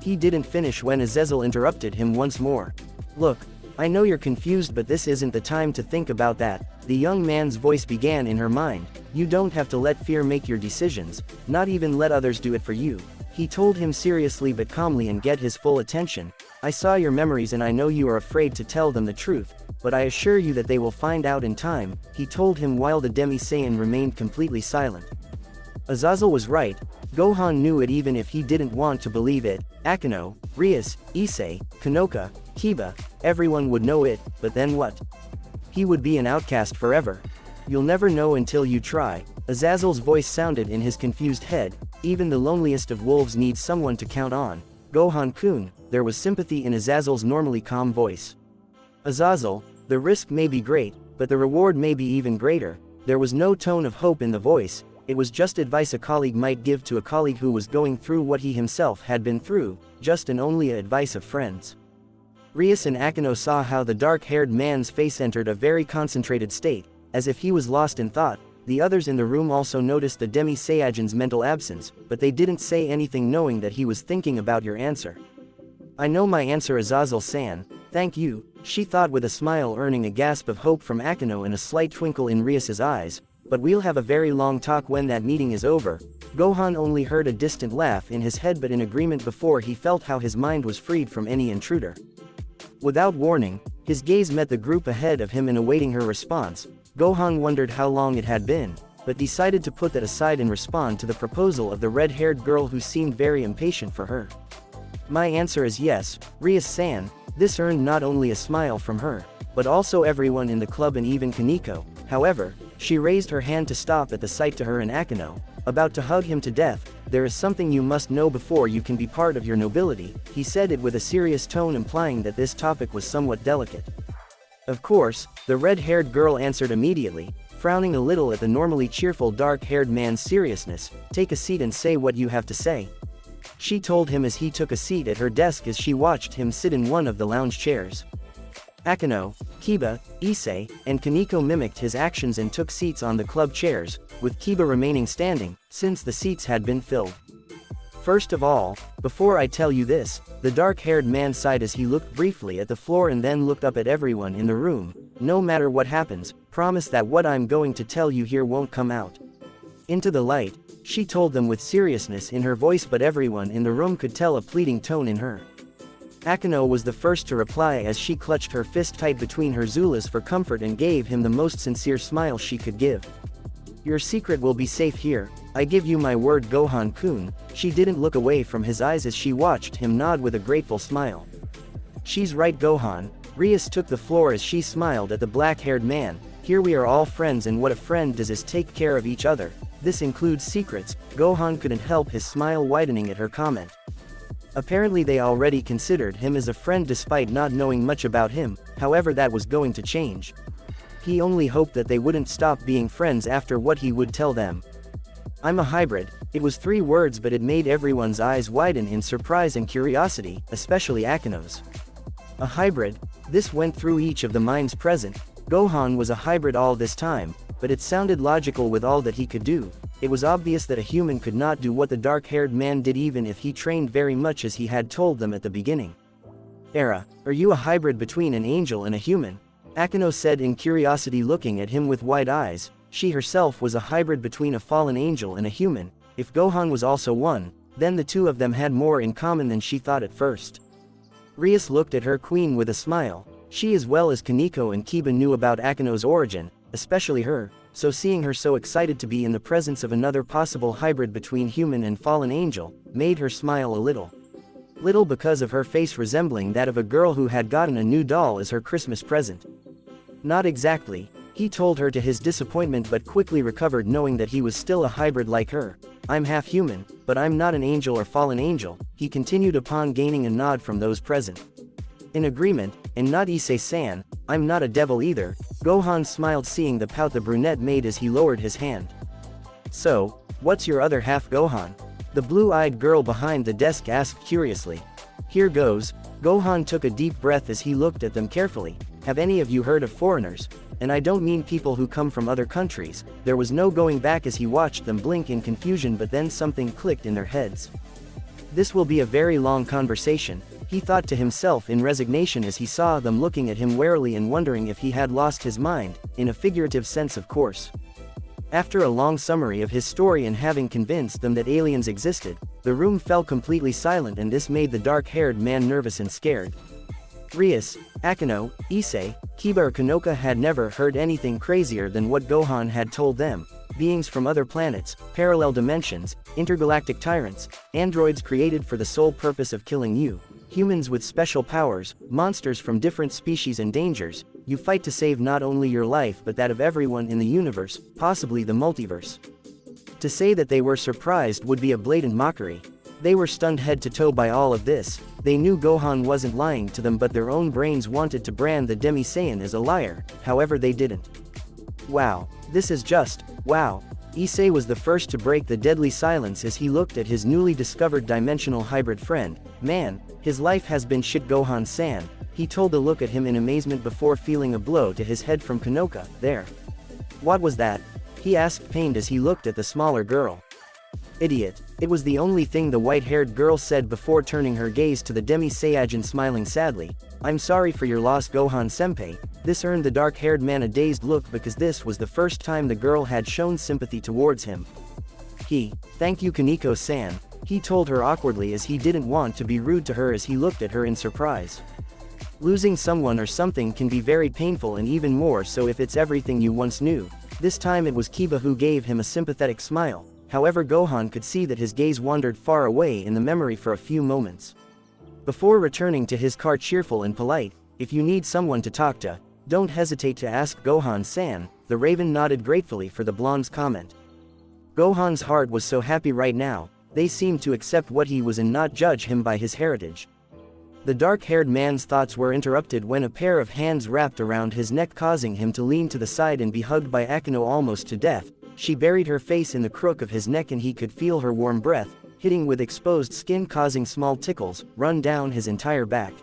He didn't finish when Azazel interrupted him once more. Look, I know you're confused, but this isn't the time to think about that. The young man's voice began in her mind. You don't have to let fear make your decisions, not even let others do it for you. He told him seriously but calmly and get his full attention. I saw your memories and I know you are afraid to tell them the truth, but I assure you that they will find out in time, he told him while the Demi-Saiyan remained completely silent. Azazel was right. Gohan knew it even if he didn't want to believe it. Akeno, Rias, Issei, Kanoka, Kiba, everyone would know it, but then what? He would be an outcast forever. You'll never know until you try. Azazel's voice sounded in his confused head. Even the loneliest of wolves needs someone to count on. Gohan-kun, there was sympathy in Azazel's normally calm voice. Azazel, the risk may be great, but the reward may be even greater. There was no tone of hope in the voice. It was just advice a colleague might give to a colleague who was going through what he himself had been through, just and only advice of friends. Rias and Akeno saw how the dark-haired man's face entered a very concentrated state, as if he was lost in thought. The others in the room also noticed the Demi-Saiyan's mental absence, but they didn't say anything, knowing that he was thinking about your answer. I know my answer, Azazel-san. Thank you, she thought with a smile, earning a gasp of hope from Akeno and a slight twinkle in Rias's eyes. But we'll have a very long talk when that meeting is over. Gohan only heard a distant laugh in his head, but in agreement before he felt how his mind was freed from any intruder. Without warning, his gaze met the group ahead of him and awaiting her response. Gohan wondered how long it had been, but decided to put that aside and respond to the proposal of the red-haired girl who seemed very impatient for her. My answer is yes, Rias-san. This earned not only a smile from her, but also everyone in the club and even Kaneko. However, she raised her hand to stop at the sight to her and Akeno, about to hug him to death. There is something you must know before you can be part of your nobility. He said it with a serious tone, implying that this topic was somewhat delicate. Of course, the red-haired girl answered immediately, frowning a little at the normally cheerful dark-haired man's seriousness. Take a seat and say what you have to say. She told him as he took a seat at her desk as she watched him sit in one of the lounge chairs. Akeno, Kiba, Issei, and Kaneko mimicked his actions and took seats on the club chairs, with Kiba remaining standing, since the seats had been filled. First of all, before I tell you this, the dark-haired man sighed as he looked briefly at the floor and then looked up at everyone in the room. No matter what happens, promise that what I'm going to tell you here won't come out into the light, she told them with seriousness in her voice, but everyone in the room could tell a pleading tone in her. Akeno was the first to reply as she clutched her fist tight between her Zulas for comfort and gave him the most sincere smile she could give. Your secret will be safe here, I give you my word, Gohan-kun. She didn't look away from his eyes as she watched him nod with a grateful smile. She's right, Gohan. Rias took the floor as she smiled at the black-haired man. Here we are all friends, and what a friend does is take care of each other. This includes secrets. Gohan couldn't help his smile widening at her comment. Apparently they already considered him as a friend despite not knowing much about him. However, that was going to change. He only hoped that they wouldn't stop being friends after what he would tell them. I'm a hybrid. It was 3 words, but it made everyone's eyes widen in surprise and curiosity, especially Akeno's. A hybrid? This went through each of the minds present. Gohan was a hybrid all this time, but it sounded logical with all that he could do. It was obvious that a human could not do what the dark-haired man did even if he trained very much as he had told them at the beginning. Are you a hybrid between an angel and a human? Akeno said in curiosity, looking at him with wide eyes. She herself was a hybrid between a fallen angel and a human. If Gohan was also one, then the two of them had more in common than she thought at first. Rias looked at her queen with a smile. She as well as Kaneko and Kiba knew about Akeno's origin, especially her, so seeing her so excited to be in the presence of another possible hybrid between human and fallen angel, made her smile a little. Little because of her face resembling that of a girl who had gotten a new doll as her Christmas present. Not exactly, he told her to his disappointment, but quickly recovered knowing that he was still a hybrid like her. I'm half human, but I'm not an angel or fallen angel, he continued upon gaining a nod from those present. In agreement, and not Issei-san, I'm not a devil either, Gohan smiled seeing the pout the brunette made as he lowered his hand. So, what's your other half, Gohan? The blue-eyed girl behind the desk asked curiously. Here goes. Gohan took a deep breath as he looked at them carefully. Have any of you heard of foreigners? And I don't mean people who come from other countries. There was no going back as he watched them blink in confusion, but then something clicked in their heads. This will be a very long conversation, he thought to himself in resignation as he saw them looking at him warily and wondering if he had lost his mind, in a figurative sense of course. After a long summary of his story and having convinced them that aliens existed, the room fell completely silent, and this made the dark-haired man nervous and scared. Rias, Akeno, Issei, Kiba or Kanoka had never heard anything crazier than what Gohan had told them. Beings from other planets, parallel dimensions, intergalactic tyrants, androids created for the sole purpose of killing you, humans with special powers, monsters from different species and dangers, you fight to save not only your life but that of everyone in the universe, possibly the multiverse. To say that they were surprised would be a blatant mockery. They were stunned head to toe by all of this. They knew Gohan wasn't lying to them, but their own brains wanted to brand the Demi-Saiyan as a liar, however they didn't. Wow, this is just, wow. Issei was the first to break the deadly silence as he looked at his newly discovered dimensional hybrid friend. Man, his life has been shit, Gohan-san, he told a look at him in amazement before feeling a blow to his head from Kanoka. There. What was that? He asked, pained as he looked at the smaller girl. Idiot. It was the only thing the white-haired girl said before turning her gaze to the Demi-Saiyan, smiling sadly. I'm sorry for your loss, Gohan-senpai. This earned the dark-haired man a dazed look because this was the first time the girl had shown sympathy towards him. Thank you, Kaneko-san, he told her awkwardly as he didn't want to be rude to her as he looked at her in surprise. Losing someone or something can be very painful, and even more so if it's everything you once knew. This time it was Kiba who gave him a sympathetic smile. However, Gohan could see that his gaze wandered far away in the memory for a few moments. Before returning to his car cheerful and polite, if you need someone to talk to, don't hesitate to ask Gohan-san, the Raven nodded gratefully for the blonde's comment. Gohan's heart was so happy right now, they seemed to accept what he was and not judge him by his heritage. The dark-haired man's thoughts were interrupted when a pair of hands wrapped around his neck, causing him to lean to the side and be hugged by Akeno almost to death. She buried her face in the crook of his neck and he could feel her warm breath, hitting with exposed skin, causing small tickles run down his entire back.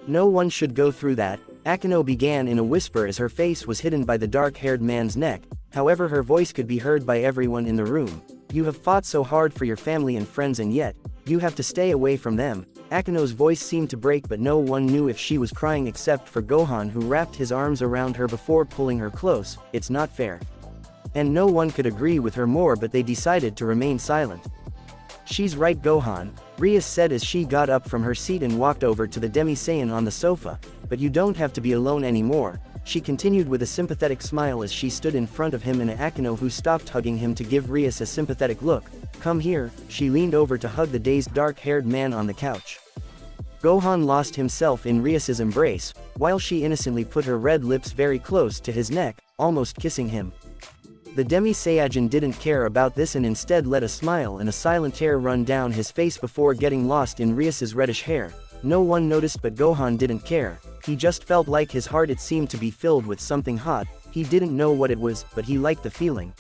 No one should go through that, Akeno began in a whisper as her face was hidden by the dark-haired man's neck. However, her voice could be heard by everyone in the room. You have fought so hard for your family and friends, and yet, you have to stay away from them. Akeno's voice seemed to break, but no one knew if she was crying except for Gohan, who wrapped his arms around her before pulling her close. It's not fair. And no one could agree with her more, but they decided to remain silent. She's right, Gohan, Rias said as she got up from her seat and walked over to the Demi-Saiyan on the sofa. But you don't have to be alone anymore, she continued with a sympathetic smile as she stood in front of him and Akeno, who stopped hugging him to give Rias a sympathetic look. Come here, she leaned over to hug the dazed dark-haired man on the couch. Gohan lost himself in Rias's embrace, while she innocently put her red lips very close to his neck, almost kissing him. The Demi-Saiyan didn't care about this and instead let a smile and a silent tear run down his face before getting lost in Rias's reddish hair. No one noticed, but Gohan didn't care. He just felt like his heart, it seemed to be filled with something hot. He didn't know what it was, but he liked the feeling.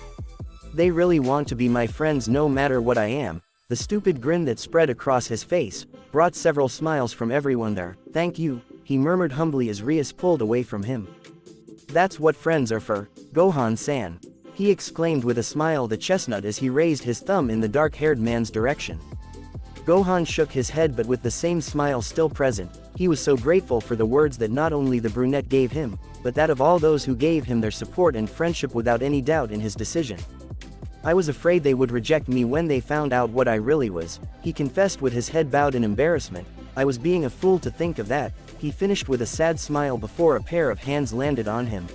They really want to be my friends no matter what I am. The stupid grin that spread across his face brought several smiles from everyone there. Thank you, he murmured humbly as Rias pulled away from him. "That's what friends are for, Gohan-san," he exclaimed with a smile the chestnut as he raised his thumb in the dark-haired man's direction. Gohan shook his head, but with the same smile still present, he was so grateful for the words that not only the brunette gave him, but that of all those who gave him their support and friendship without any doubt in his decision. "I was afraid they would reject me when they found out what I really was," he confessed with his head bowed in embarrassment. "I was being a fool to think of that," he finished with a sad smile before a pair of hands landed on him,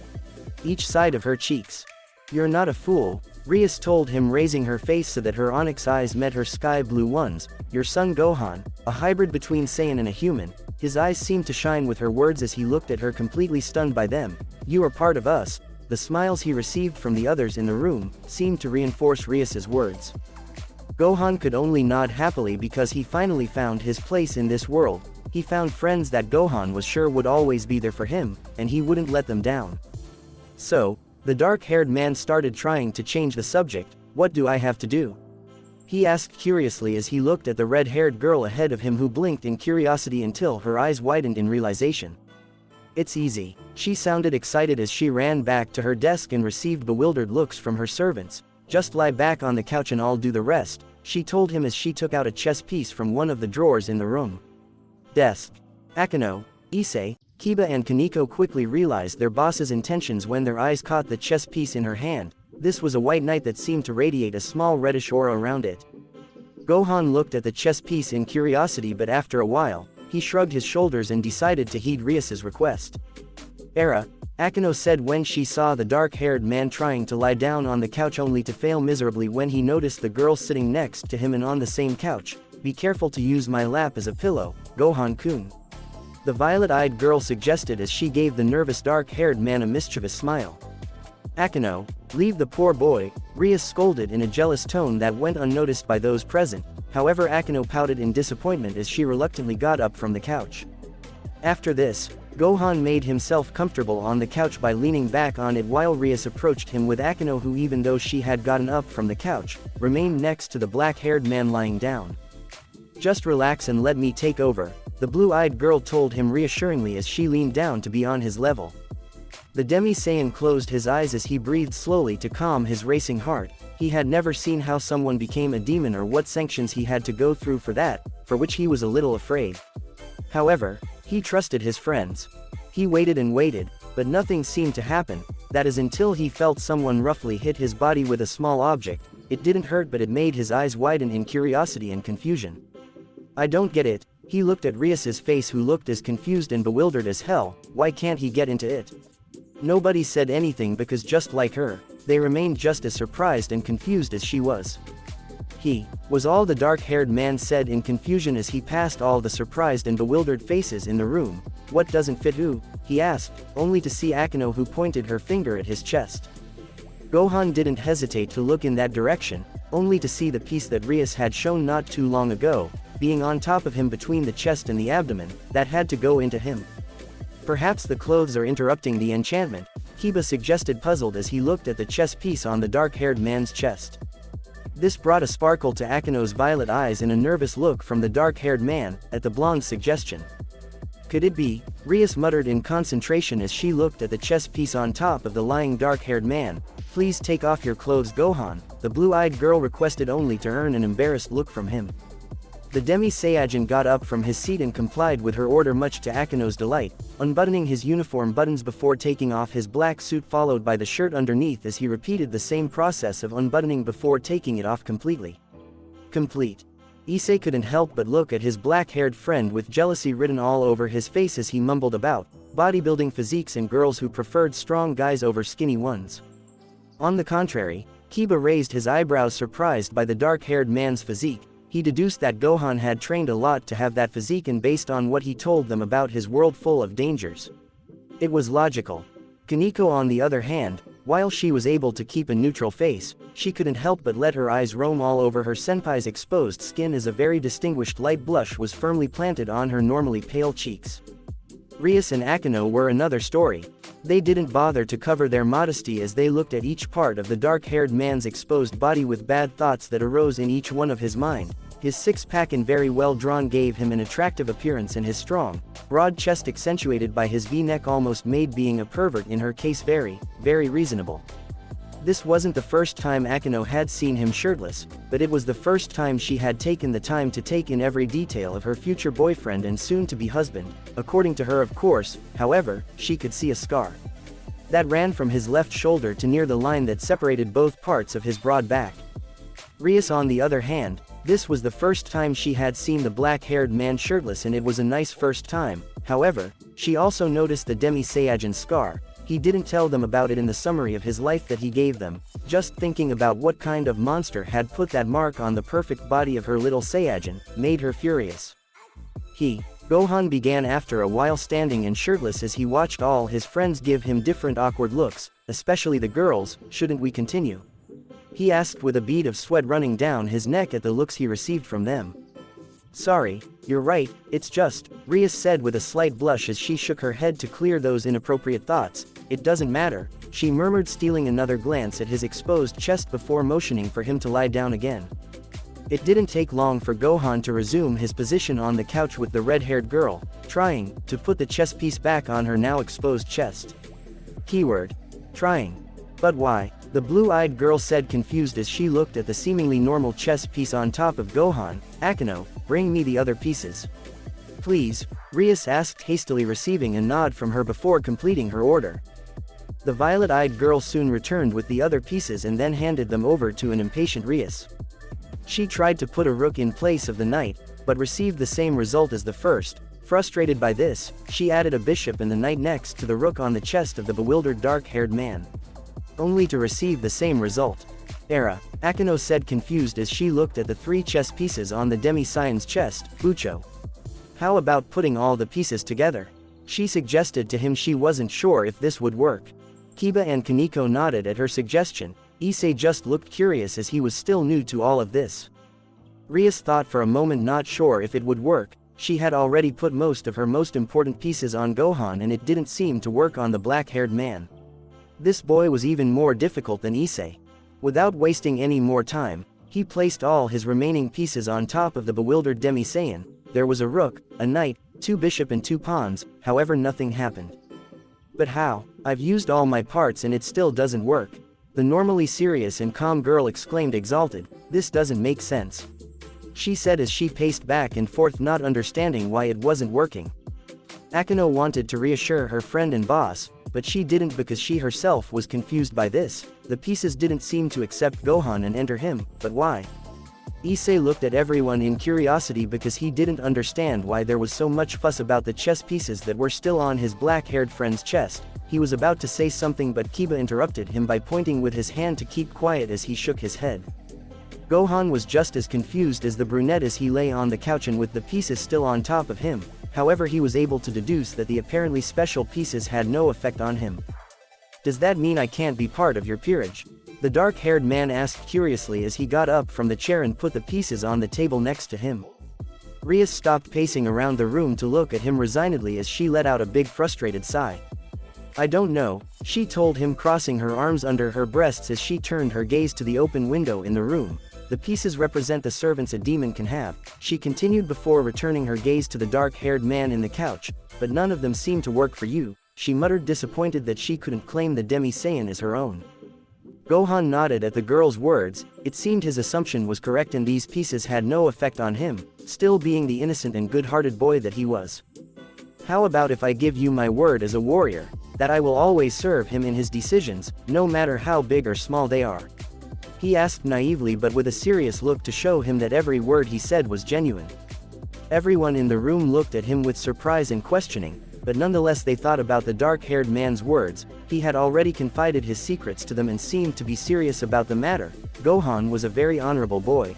each side of her cheeks. "You're not a fool," Rias told him, raising her face so that her onyx eyes met her sky blue ones. "Your son Gohan, a hybrid between Saiyan and a human." His eyes seemed to shine with her words as he looked at her, completely stunned by them. "You are part of us." The smiles he received from the others in the room seemed to reinforce Rias's words. Gohan could only nod happily because he finally found his place in this world. He found friends that Gohan was sure would always be there for him, and he wouldn't let them down. So, the dark-haired man started trying to change the subject. "What do I have to do?" he asked curiously as he looked at the red-haired girl ahead of him, who blinked in curiosity until her eyes widened in realization. "It's easy," she sounded excited as she ran back to her desk and received bewildered looks from her servants. "Just lie back on the couch and I'll do the rest," she told him as she took out a chess piece from one of the drawers in the room. Desk. Akeno, Issei, Kiba and Kaneko quickly realized their boss's intentions when their eyes caught the chess piece in her hand. This was a white knight that seemed to radiate a small reddish aura around it. Gohan looked at the chess piece in curiosity, but after a while, he shrugged his shoulders and decided to heed Rias's request. Akeno said when she saw the dark-haired man trying to lie down on the couch only to fail miserably when he noticed the girl sitting next to him and on the same couch. "Be careful to use my lap as a pillow, Gohan-kun," the violet-eyed girl suggested as she gave the nervous dark-haired man a mischievous smile. "Akeno, leave the poor boy," Rias scolded in a jealous tone that went unnoticed by those present. However, Akeno pouted in disappointment as she reluctantly got up from the couch. After this, Gohan made himself comfortable on the couch by leaning back on it while Rias approached him with Akeno, who, even though she had gotten up from the couch, remained next to the black-haired man lying down. "Just relax and let me take over," the blue-eyed girl told him reassuringly as she leaned down to be on his level. The Demi-Saiyan closed his eyes as he breathed slowly to calm his racing heart. He had never seen how someone became a demon or what sanctions he had to go through for that, for which he was a little afraid. However, he trusted his friends. He waited and waited, but nothing seemed to happen. That is, until he felt someone roughly hit his body with a small object. It didn't hurt, but it made his eyes widen in curiosity and confusion. "I don't get it." He looked at Rias's face, who looked as confused and bewildered as hell. "Why can't he get into it?" Nobody said anything because, just like her, they remained just as surprised and confused as she was. "He was all," the dark-haired man said in confusion as he passed all the surprised and bewildered faces in the room. "What doesn't fit who?" he asked, only to see Akeno, who pointed her finger at his chest. Gohan didn't hesitate to look in that direction, only to see the piece that Rias had shown not too long ago, being on top of him between the chest and the abdomen, that had to go into him. "Perhaps the clothes are interrupting the enchantment," Kiba suggested, puzzled as he looked at the chess piece on the dark-haired man's chest. This brought a sparkle to Akeno's violet eyes and a nervous look from the dark-haired man, at the blonde's suggestion. "Could it be?" Rias muttered in concentration as she looked at the chess piece on top of the lying dark-haired man. "Please take off your clothes, Gohan," the blue-eyed girl requested, only to earn an embarrassed look from him. The Demi-Saiyan got up from his seat and complied with her order, much to Akeno's delight, unbuttoning his uniform buttons before taking off his black suit, followed by the shirt underneath, as he repeated the same process of unbuttoning before taking it off completely. Complete. Issei couldn't help but look at his black-haired friend with jealousy written all over his face as he mumbled about bodybuilding physiques and girls who preferred strong guys over skinny ones. On the contrary, Kiba raised his eyebrows, surprised by the dark-haired man's physique. He deduced that Gohan had trained a lot to have that physique, and based on what he told them about his world full of dangers, it was logical. Kaneko, on the other hand, while she was able to keep a neutral face, she couldn't help but let her eyes roam all over her senpai's exposed skin as a very distinguished light blush was firmly planted on her normally pale cheeks. Rias and Akeno were another story. They didn't bother to cover their modesty as they looked at each part of the dark-haired man's exposed body with bad thoughts that arose in each one of his mind. His six-pack and very well drawn gave him an attractive appearance, and his strong, broad chest accentuated by his V-neck almost made being a pervert in her case very, very reasonable. This wasn't the first time Akeno had seen him shirtless, but it was the first time she had taken the time to take in every detail of her future boyfriend and soon-to-be husband. According to her, of course, however, she could see a scar that ran from his left shoulder to near the line that separated both parts of his broad back. Rias, on the other hand, this was the first time she had seen the black-haired man shirtless, and it was a nice first time. However, she also noticed the Demi-Saiyan scar. He didn't tell them about it in the summary of his life that he gave them. Just thinking about what kind of monster had put that mark on the perfect body of her little Saiyan made her furious. Gohan began after a while, standing and shirtless as he watched all his friends give him different awkward looks, especially the girls. "Shouldn't we continue?" he asked with a bead of sweat running down his neck at the looks he received from them. "Sorry, you're right, it's just," Rias said with a slight blush as she shook her head to clear those inappropriate thoughts. "It doesn't matter," she murmured, stealing another glance at his exposed chest before motioning for him to lie down again. It didn't take long for Gohan to resume his position on the couch with the red-haired girl, trying to put the chess piece back on her now exposed chest. Keyword: trying. "But why?" the blue-eyed girl said, confused as she looked at the seemingly normal chess piece on top of Gohan. "Akeno, bring me the other pieces, please," Rias asked hastily, receiving a nod from her before completing her order. The violet-eyed girl soon returned with the other pieces and then handed them over to an impatient Rias. She tried to put a rook in place of the knight, but received the same result as the first. Frustrated by this, she added a bishop and the knight next to the rook on the chest of the bewildered dark-haired man, only to receive the same result. Akeno said, confused as she looked at the 3 chess pieces on the Demi-Saiyan's chest. "Bucho, how about putting all the pieces together?" she suggested to him. She wasn't sure if this would work. Kiba and Kaneko nodded at her suggestion. Issei just looked curious as he was still new to all of this. Rias thought for a moment, not sure if it would work. She had already put most of her most important pieces on Gohan and it didn't seem to work on the black-haired man. This boy was even more difficult than Issei. Without wasting any more time, he placed all his remaining pieces on top of the bewildered Demi-Saiyan. There was a rook, a knight, 2 bishop and 2 pawns, however nothing happened. "But how? I've used all my parts and it still doesn't work," the normally serious and calm girl exclaimed, exalted. "This doesn't make sense," she said as she paced back and forth, not understanding why it wasn't working. Akeno wanted to reassure her friend and boss, but she didn't because she herself was confused by this. The pieces didn't seem to accept Gohan and enter him, but why? Issei looked at everyone in curiosity because he didn't understand why there was so much fuss about the chess pieces that were still on his black-haired friend's chest. He was about to say something but Kiba interrupted him by pointing with his hand to keep quiet as he shook his head. Gohan was just as confused as the brunette as he lay on the couch and with the pieces still on top of him. However, he was able to deduce that the apparently special pieces had no effect on him. "Does that mean I can't be part of your peerage?" the dark-haired man asked curiously as he got up from the chair and put the pieces on the table next to him. Rias stopped pacing around the room to look at him resignedly as she let out a big frustrated sigh. "I don't know," she told him, crossing her arms under her breasts as she turned her gaze to the open window in the room. "The pieces represent the servants a demon can have," she continued before returning her gaze to the dark-haired man in the couch, "but none of them seem to work for you," she muttered, disappointed that she couldn't claim the Demi-Saiyan as her own. Gohan nodded at the girl's words. It seemed his assumption was correct and these pieces had no effect on him, still being the innocent and good-hearted boy that he was. "How about if I give you my word as a warrior, that I will always serve him in his decisions, no matter how big or small they are?" he asked naively but with a serious look to show him that every word he said was genuine. Everyone in the room looked at him with surprise and questioning, but nonetheless they thought about the dark-haired man's words. He had already confided his secrets to them and seemed to be serious about the matter. Gohan was a very honorable boy.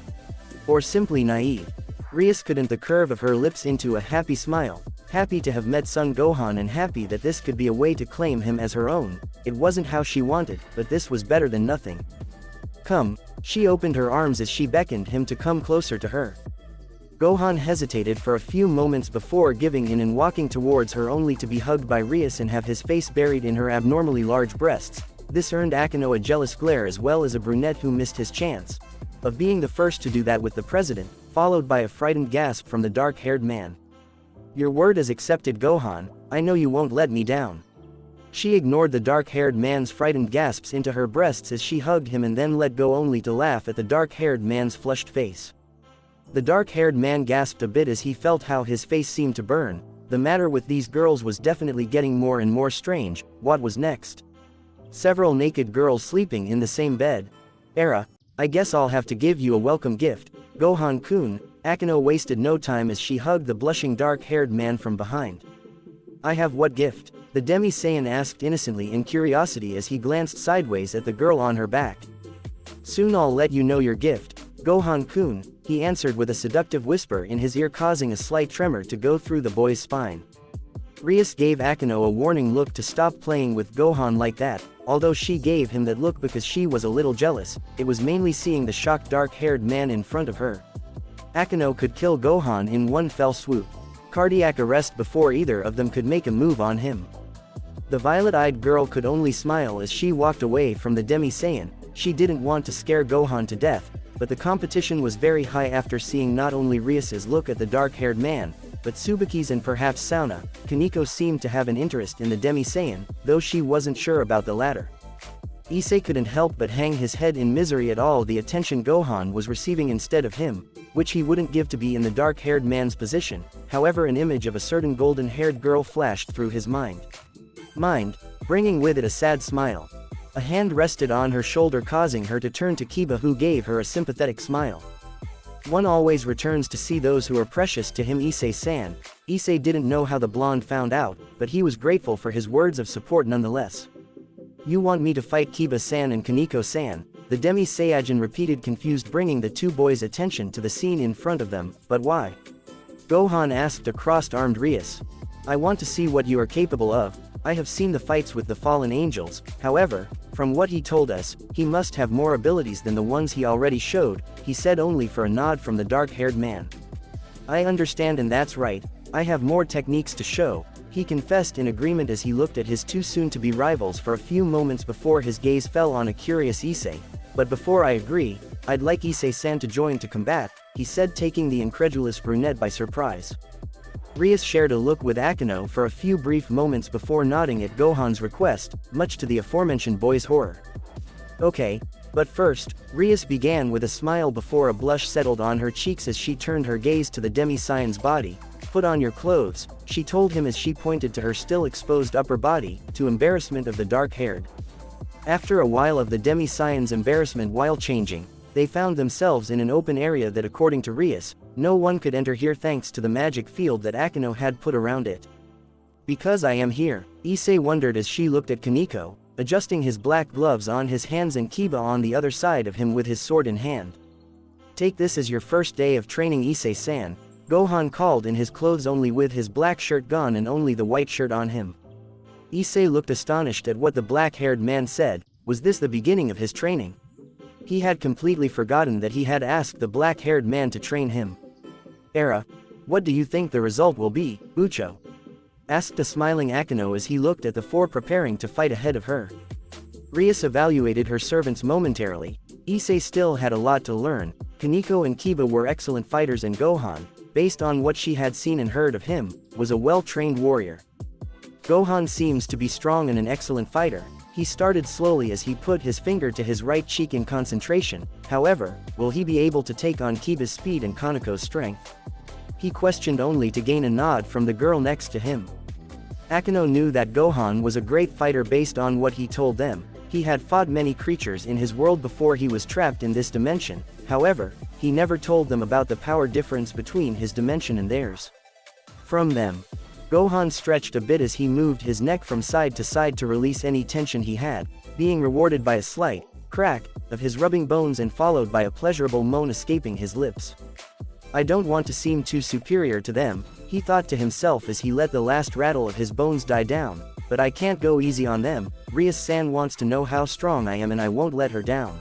Or simply naive. Rias couldn't the curve of her lips into a happy smile. Happy to have met Son Gohan and happy that this could be a way to claim him as her own. It wasn't how she wanted, but this was better than nothing. "Come," she opened her arms as she beckoned him to come closer to her. Gohan hesitated for a few moments before giving in and walking towards her, only to be hugged by Rias and have his face buried in her abnormally large breasts. This earned Akeno a jealous glare as well as a brunette who missed his chance of being the first to do that with the president, followed by a frightened gasp from the dark-haired man. Your word is accepted, Gohan, I know you won't let me down. She ignored the dark-haired man's frightened gasps into her breasts as she hugged him and then let go, only to laugh at the dark-haired man's flushed face. The dark-haired man gasped a bit as he felt how his face seemed to burn. The matter with these girls was definitely getting more and more strange. What was next? Several naked girls sleeping in the same bed. Era, I guess I'll have to give you a welcome gift, Gohan-kun. Akeno wasted no time as she hugged the blushing dark-haired man from behind. I have what gift? The Demi-Saiyan asked innocently in curiosity as he glanced sideways at the girl on her back. Soon I'll let you know your gift, Gohan-kun, he answered with a seductive whisper in his ear, causing a slight tremor to go through the boy's spine. Rias gave Akeno a warning look to stop playing with Gohan like that. Although she gave him that look because she was a little jealous, it was mainly seeing the shocked dark-haired man in front of her. Akeno could kill Gohan in one fell swoop. Cardiac arrest before either of them could make a move on him. The violet-eyed girl could only smile as she walked away from the Demi-Saiyan. She didn't want to scare Gohan to death, but the competition was very high after seeing not only Rias's look at the dark-haired man, but Tsubuki's and perhaps Sauna. Kaneko seemed to have an interest in the Demi-Saiyan, though she wasn't sure about the latter. Issei couldn't help but hang his head in misery at all the attention Gohan was receiving instead of him, which he wouldn't give to be in the dark-haired man's position. However, an image of a certain golden-haired girl flashed through his mind, bringing with it a sad smile. A hand rested on her shoulder, causing her to turn to Kiba, who gave her a sympathetic smile. One always returns to see those who are precious to him, Issei-san. Issei didn't know how the blonde found out, but he was grateful for his words of support nonetheless. You want me to fight Kiba-san and Kaneko-san? The Demi-Saiyan repeated, confused, bringing the two boys' attention to the scene in front of them. But why? Gohan asked a crossed-armed Rias. I want to see what you are capable of. I have seen the fights with the fallen angels. However, from what he told us, he must have more abilities than the ones he already showed, he said, only for a nod from the dark-haired man. I understand, and that's right. I have more techniques to show, he confessed in agreement as he looked at his two soon-to-be rivals for a few moments before his gaze fell on a curious Issei. But before I agree, I'd like Issei-san to join to combat, he said, taking the incredulous brunette by surprise. Rias shared a look with Akeno for a few brief moments before nodding at Gohan's request, much to the aforementioned boy's horror. Okay, but first, Rias began with a smile before a blush settled on her cheeks as she turned her gaze to the Demi-Saiyan's body. Put on your clothes, she told him as she pointed to her still exposed upper body, to embarrassment of the dark-haired. After a while of the Demi-Saiyan's embarrassment while changing, they found themselves in an open area that, according to Rias, no one could enter here thanks to the magic field that Akeno had put around it. Because I am here, Issei wondered as she looked at Kaneko, adjusting his black gloves on his hands, and Kiba on the other side of him with his sword in hand. Take this as your first day of training, Issei-san, Gohan called, in his clothes only, with his black shirt gone and only the white shirt on him. Issei looked astonished at what the black-haired man said. Was this the beginning of his training? He had completely forgotten that he had asked the black-haired man to train him. Era, what do you think the result will be, Ucho? Asked a smiling Akeno as he looked at the four preparing to fight ahead of her. Rias evaluated her servants momentarily. Issei still had a lot to learn. Kaneko and Kiba were excellent fighters, and Gohan, based on what she had seen and heard of him, was a well-trained warrior. Gohan seems to be strong and an excellent fighter. He started slowly as he put his finger to his right cheek in concentration. However, will he be able to take on Kiba's speed and Kaneko's strength? He questioned, only to gain a nod from the girl next to him. Akeno knew that Gohan was a great fighter based on what he told them. He had fought many creatures in his world before he was trapped in this dimension. However, he never told them about the power difference between his dimension and theirs. From them, Gohan stretched a bit as he moved his neck from side to side to release any tension he had, being rewarded by a slight crack of his rubbing bones and followed by a pleasurable moan escaping his lips. I don't want to seem too superior to them, he thought to himself as he let the last rattle of his bones die down, but I can't go easy on them. Rias-san wants to know how strong I am and I won't let her down.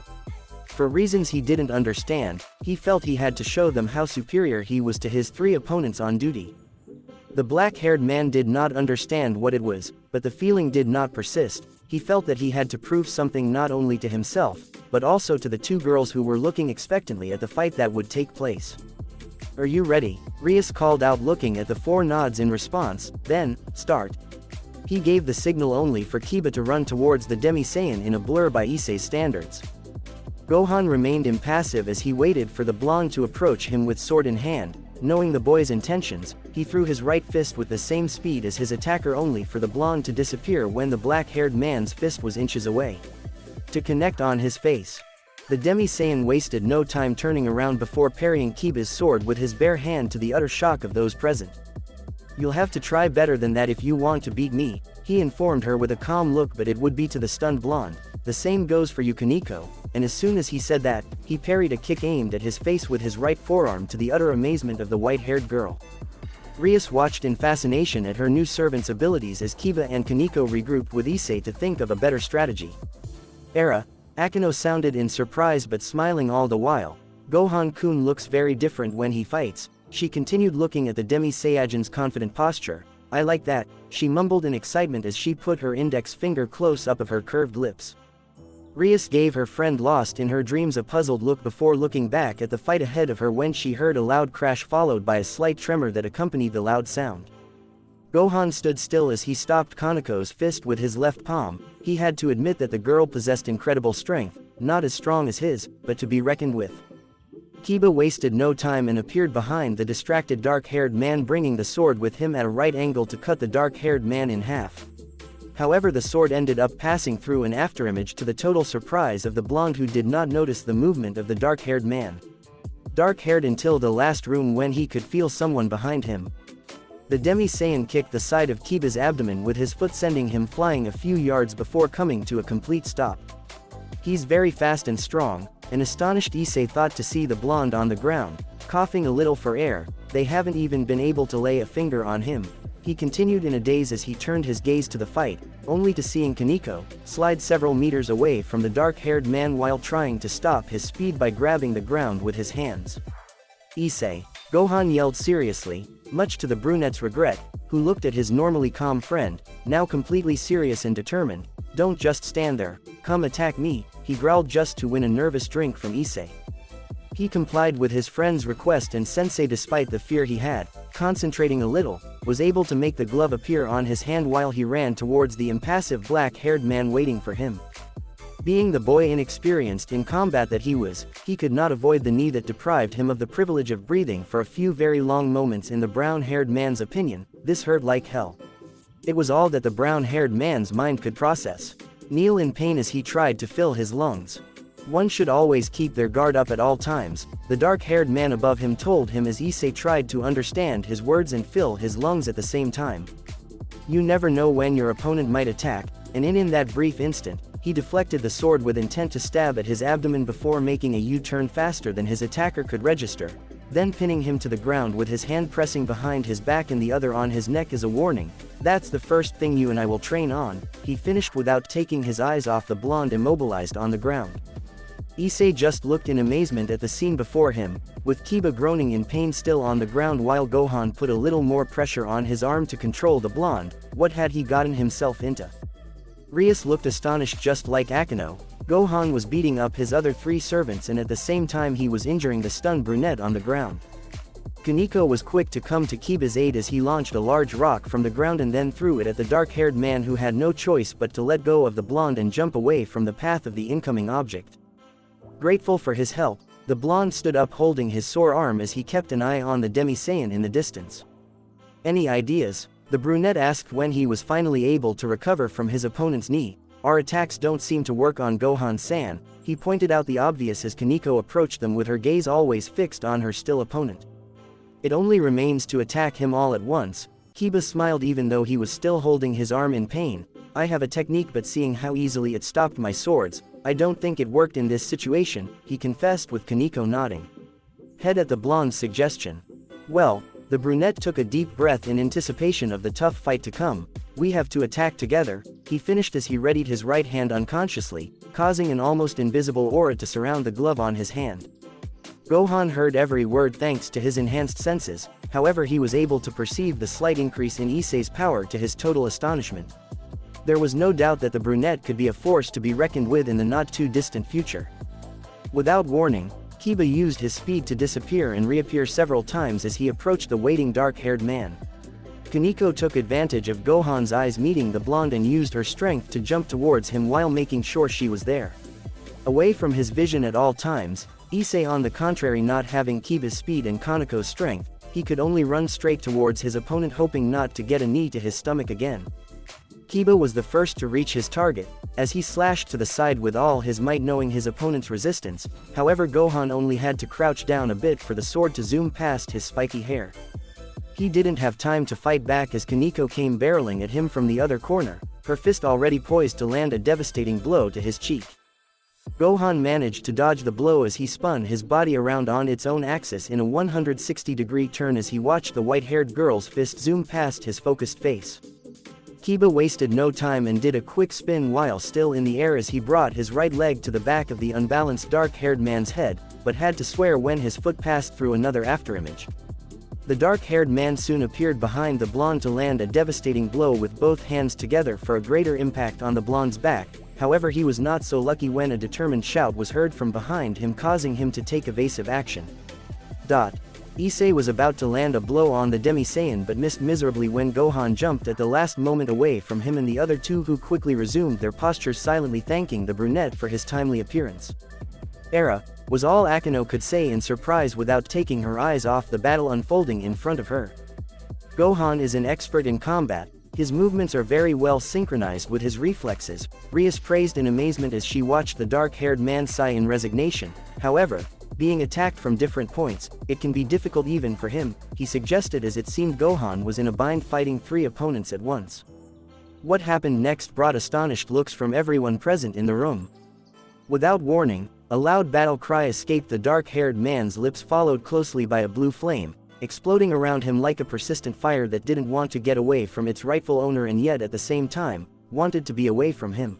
For reasons he didn't understand, he felt he had to show them how superior he was to his three opponents on duty. The black-haired man did not understand what it was, but the feeling did not persist. He felt that he had to prove something not only to himself, but also to the two girls who were looking expectantly at the fight that would take place. "Are you ready?" Rias called out, looking at the four nods in response. "Then, start." He gave the signal only for Kiba to run towards the Demi-Saiyan in a blur by Issei's standards. Gohan remained impassive as he waited for the blonde to approach him with sword in hand. Knowing the boy's intentions, he threw his right fist with the same speed as his attacker, only for the blonde to disappear when the black-haired man's fist was inches away to connect on his face. The Demi-Saiyan wasted no time turning around before parrying Kiba's sword with his bare hand, to the utter shock of those present. "You'll have to try better than that if you want to beat me," he informed her with a calm look, but it would be to the stunned blonde. "The same goes for you, Kaneko," and as soon as he said that, he parried a kick aimed at his face with his right forearm, to the utter amazement of the white-haired girl. Rias watched in fascination at her new servant's abilities as Kiba and Kaneko regrouped with Issei to think of a better strategy. Akeno sounded in surprise, but smiling all the while. "Gohan-kun looks very different when he fights," she continued, looking at the Demi-Saiyan's confident posture. "I like that," she mumbled in excitement as she put her index finger close up of her curved lips. Rias gave her friend lost in her dreams a puzzled look before looking back at the fight ahead of her when she heard a loud crash followed by a slight tremor that accompanied the loud sound. Gohan stood still as he stopped Kaneko's fist with his left palm. He had to admit that the girl possessed incredible strength, not as strong as his, but to be reckoned with. Kiba wasted no time and appeared behind the distracted dark-haired man, bringing the sword with him at a right angle to cut the dark-haired man in half. However, the sword ended up passing through an afterimage, to the total surprise of the blonde, who did not notice the movement of the dark-haired man. Dark-haired until the last room when he could feel someone behind him. The Demi-Saiyan kicked the side of Kiba's abdomen with his foot, sending him flying a few yards before coming to a complete stop. "He's very fast and strong," an astonished Issei thought to see the blonde on the ground, coughing a little for air. "They haven't even been able to lay a finger on him," he continued in a daze as he turned his gaze to the fight, only to seeing Kaneko slide several meters away from the dark-haired man while trying to stop his speed by grabbing the ground with his hands. "Issei!" Gohan yelled seriously, much to the brunette's regret, who looked at his normally calm friend, now completely serious and determined. "Don't just stand there, come attack me," he growled, just to win a nervous drink from Issei. He complied with his friend's request, and Sensei, despite the fear he had, concentrating a little, was able to make the glove appear on his hand while he ran towards the impassive black-haired man waiting for him. Being the boy inexperienced in combat that he was, he could not avoid the knee that deprived him of the privilege of breathing for a few very long moments. In the brown-haired man's opinion, this hurt like hell. It was all that the brown-haired man's mind could process. Kneel in pain as he tried to fill his lungs. One should always keep their guard up at all times, the dark-haired man above him told him as Issei tried to understand his words and fill his lungs at the same time. You never know when your opponent might attack, and in that brief instant, he deflected the sword with intent to stab at his abdomen before making a U-turn faster than his attacker could register, then pinning him to the ground with his hand pressing behind his back and the other on his neck as a warning. "That's the first thing you and I will train on," he finished without taking his eyes off the blonde immobilized on the ground. Issei just looked in amazement at the scene before him, with Kiba groaning in pain still on the ground while Gohan put a little more pressure on his arm to control the blonde. What had he gotten himself into? Rias looked astonished, just like Akeno. Gohan was beating up his other three servants, and at the same time he was injuring the stunned brunette on the ground. Kaneko was quick to come to Kiba's aid as he launched a large rock from the ground and then threw it at the dark-haired man, who had no choice but to let go of the blonde and jump away from the path of the incoming object. Grateful for his help, the blonde stood up holding his sore arm as he kept an eye on the Demi-Saiyan in the distance. "Any ideas?" the brunette asked when he was finally able to recover from his opponent's knee. "Our attacks don't seem to work on Gohan-san," he pointed out the obvious as Kaneko approached them with her gaze always fixed on her still opponent. "It only remains to attack him all at once." Kiba smiled even though he was still holding his arm in pain. "I have a technique, but seeing how easily it stopped my swords, I don't think it worked in this situation," he confessed with Kaneko nodding head at the blonde's suggestion. "Well," the brunette took a deep breath in anticipation of the tough fight to come. "We have to attack together," he finished as he readied his right hand unconsciously, causing an almost invisible aura to surround the glove on his hand. Gohan heard every word thanks to his enhanced senses, however he was able to perceive the slight increase in Issei's power to his total astonishment. There was no doubt that the brunette could be a force to be reckoned with in the not-too-distant future. Without warning, Kiba used his speed to disappear and reappear several times as he approached the waiting dark-haired man. Kaneko took advantage of Gohan's eyes meeting the blonde and used her strength to jump towards him while making sure she was there. Away from his vision at all times, Issei on the contrary, not having Kiba's speed and Kaneko's strength, he could only run straight towards his opponent, hoping not to get a knee to his stomach again. Kiba was the first to reach his target, as he slashed to the side with all his might, knowing his opponent's resistance. However, Gohan only had to crouch down a bit for the sword to zoom past his spiky hair. He didn't have time to fight back as Kaneko came barreling at him from the other corner, her fist already poised to land a devastating blow to his cheek. Gohan managed to dodge the blow as he spun his body around on its own axis in a 160-degree turn as he watched the white-haired girl's fist zoom past his focused face. Kiba wasted no time and did a quick spin while still in the air as he brought his right leg to the back of the unbalanced dark-haired man's head, but had to swear when his foot passed through another afterimage. The dark-haired man soon appeared behind the blonde to land a devastating blow with both hands together for a greater impact on the blonde's back. However, he was not so lucky when a determined shout was heard from behind him, causing him to take evasive action. Issei was about to land a blow on the Demi-Saiyan but missed miserably when Gohan jumped at the last moment away from him and the other two, who quickly resumed their postures, silently thanking the brunette for his timely appearance. "Era," was all Akeno could say in surprise without taking her eyes off the battle unfolding in front of her. Gohan is an expert in combat, his movements are very well synchronized with his reflexes, Rias praised in amazement as she watched the dark-haired man sigh in resignation. However, being attacked from different points, it can be difficult even for him, he suggested, as it seemed Gohan was in a bind fighting three opponents at once. What happened next brought astonished looks from everyone present in the room. Without warning, a loud battle cry escaped the dark-haired man's lips, followed closely by a blue flame, exploding around him like a persistent fire that didn't want to get away from its rightful owner and yet at the same time, wanted to be away from him.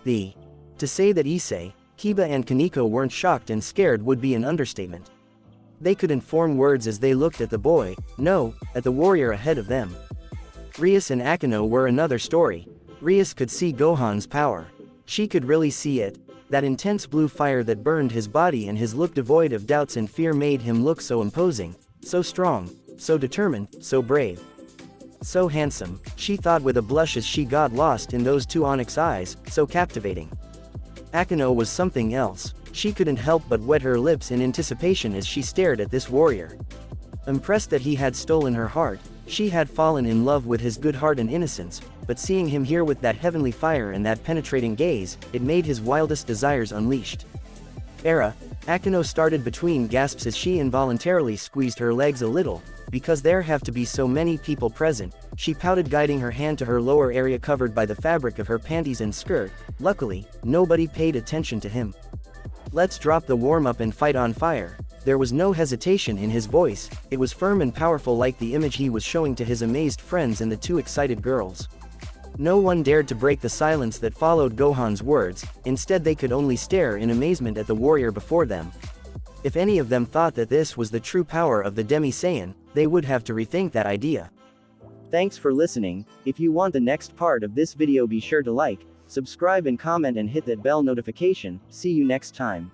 To say that Issei, Kiba and Kaneko weren't shocked and scared would be an understatement. They couldn't form words as they looked at the boy, no, at the warrior ahead of them. Rias and Akeno were another story. Rias could see Gohan's power. She could really see it. That intense blue fire that burned his body, and his look devoid of doubts and fear made him look so imposing, so strong, so determined, so brave. So handsome, she thought with a blush as she got lost in those two onyx eyes, so captivating. Akeno was something else. She couldn't help but wet her lips in anticipation as she stared at this warrior. Impressed that he had stolen her heart, she had fallen in love with his good heart and innocence, but seeing him here with that heavenly fire and that penetrating gaze, it made his wildest desires unleashed. "Era," Akeno started between gasps as she involuntarily squeezed her legs a little, because there have to be so many people present. She pouted, guiding her hand to her lower area covered by the fabric of her panties and skirt. Luckily, nobody paid attention to him. "Let's drop the warm-up and fight on fire." There was no hesitation in his voice, it was firm and powerful like the image he was showing to his amazed friends and the two excited girls. No one dared to break the silence that followed Gohan's words, instead they could only stare in amazement at the warrior before them. If any of them thought that this was the true power of the Demi-Saiyan, they would have to rethink that idea. Thanks for listening. If you want the next part of this video, be sure to like, subscribe and comment and hit that bell notification. See you next time.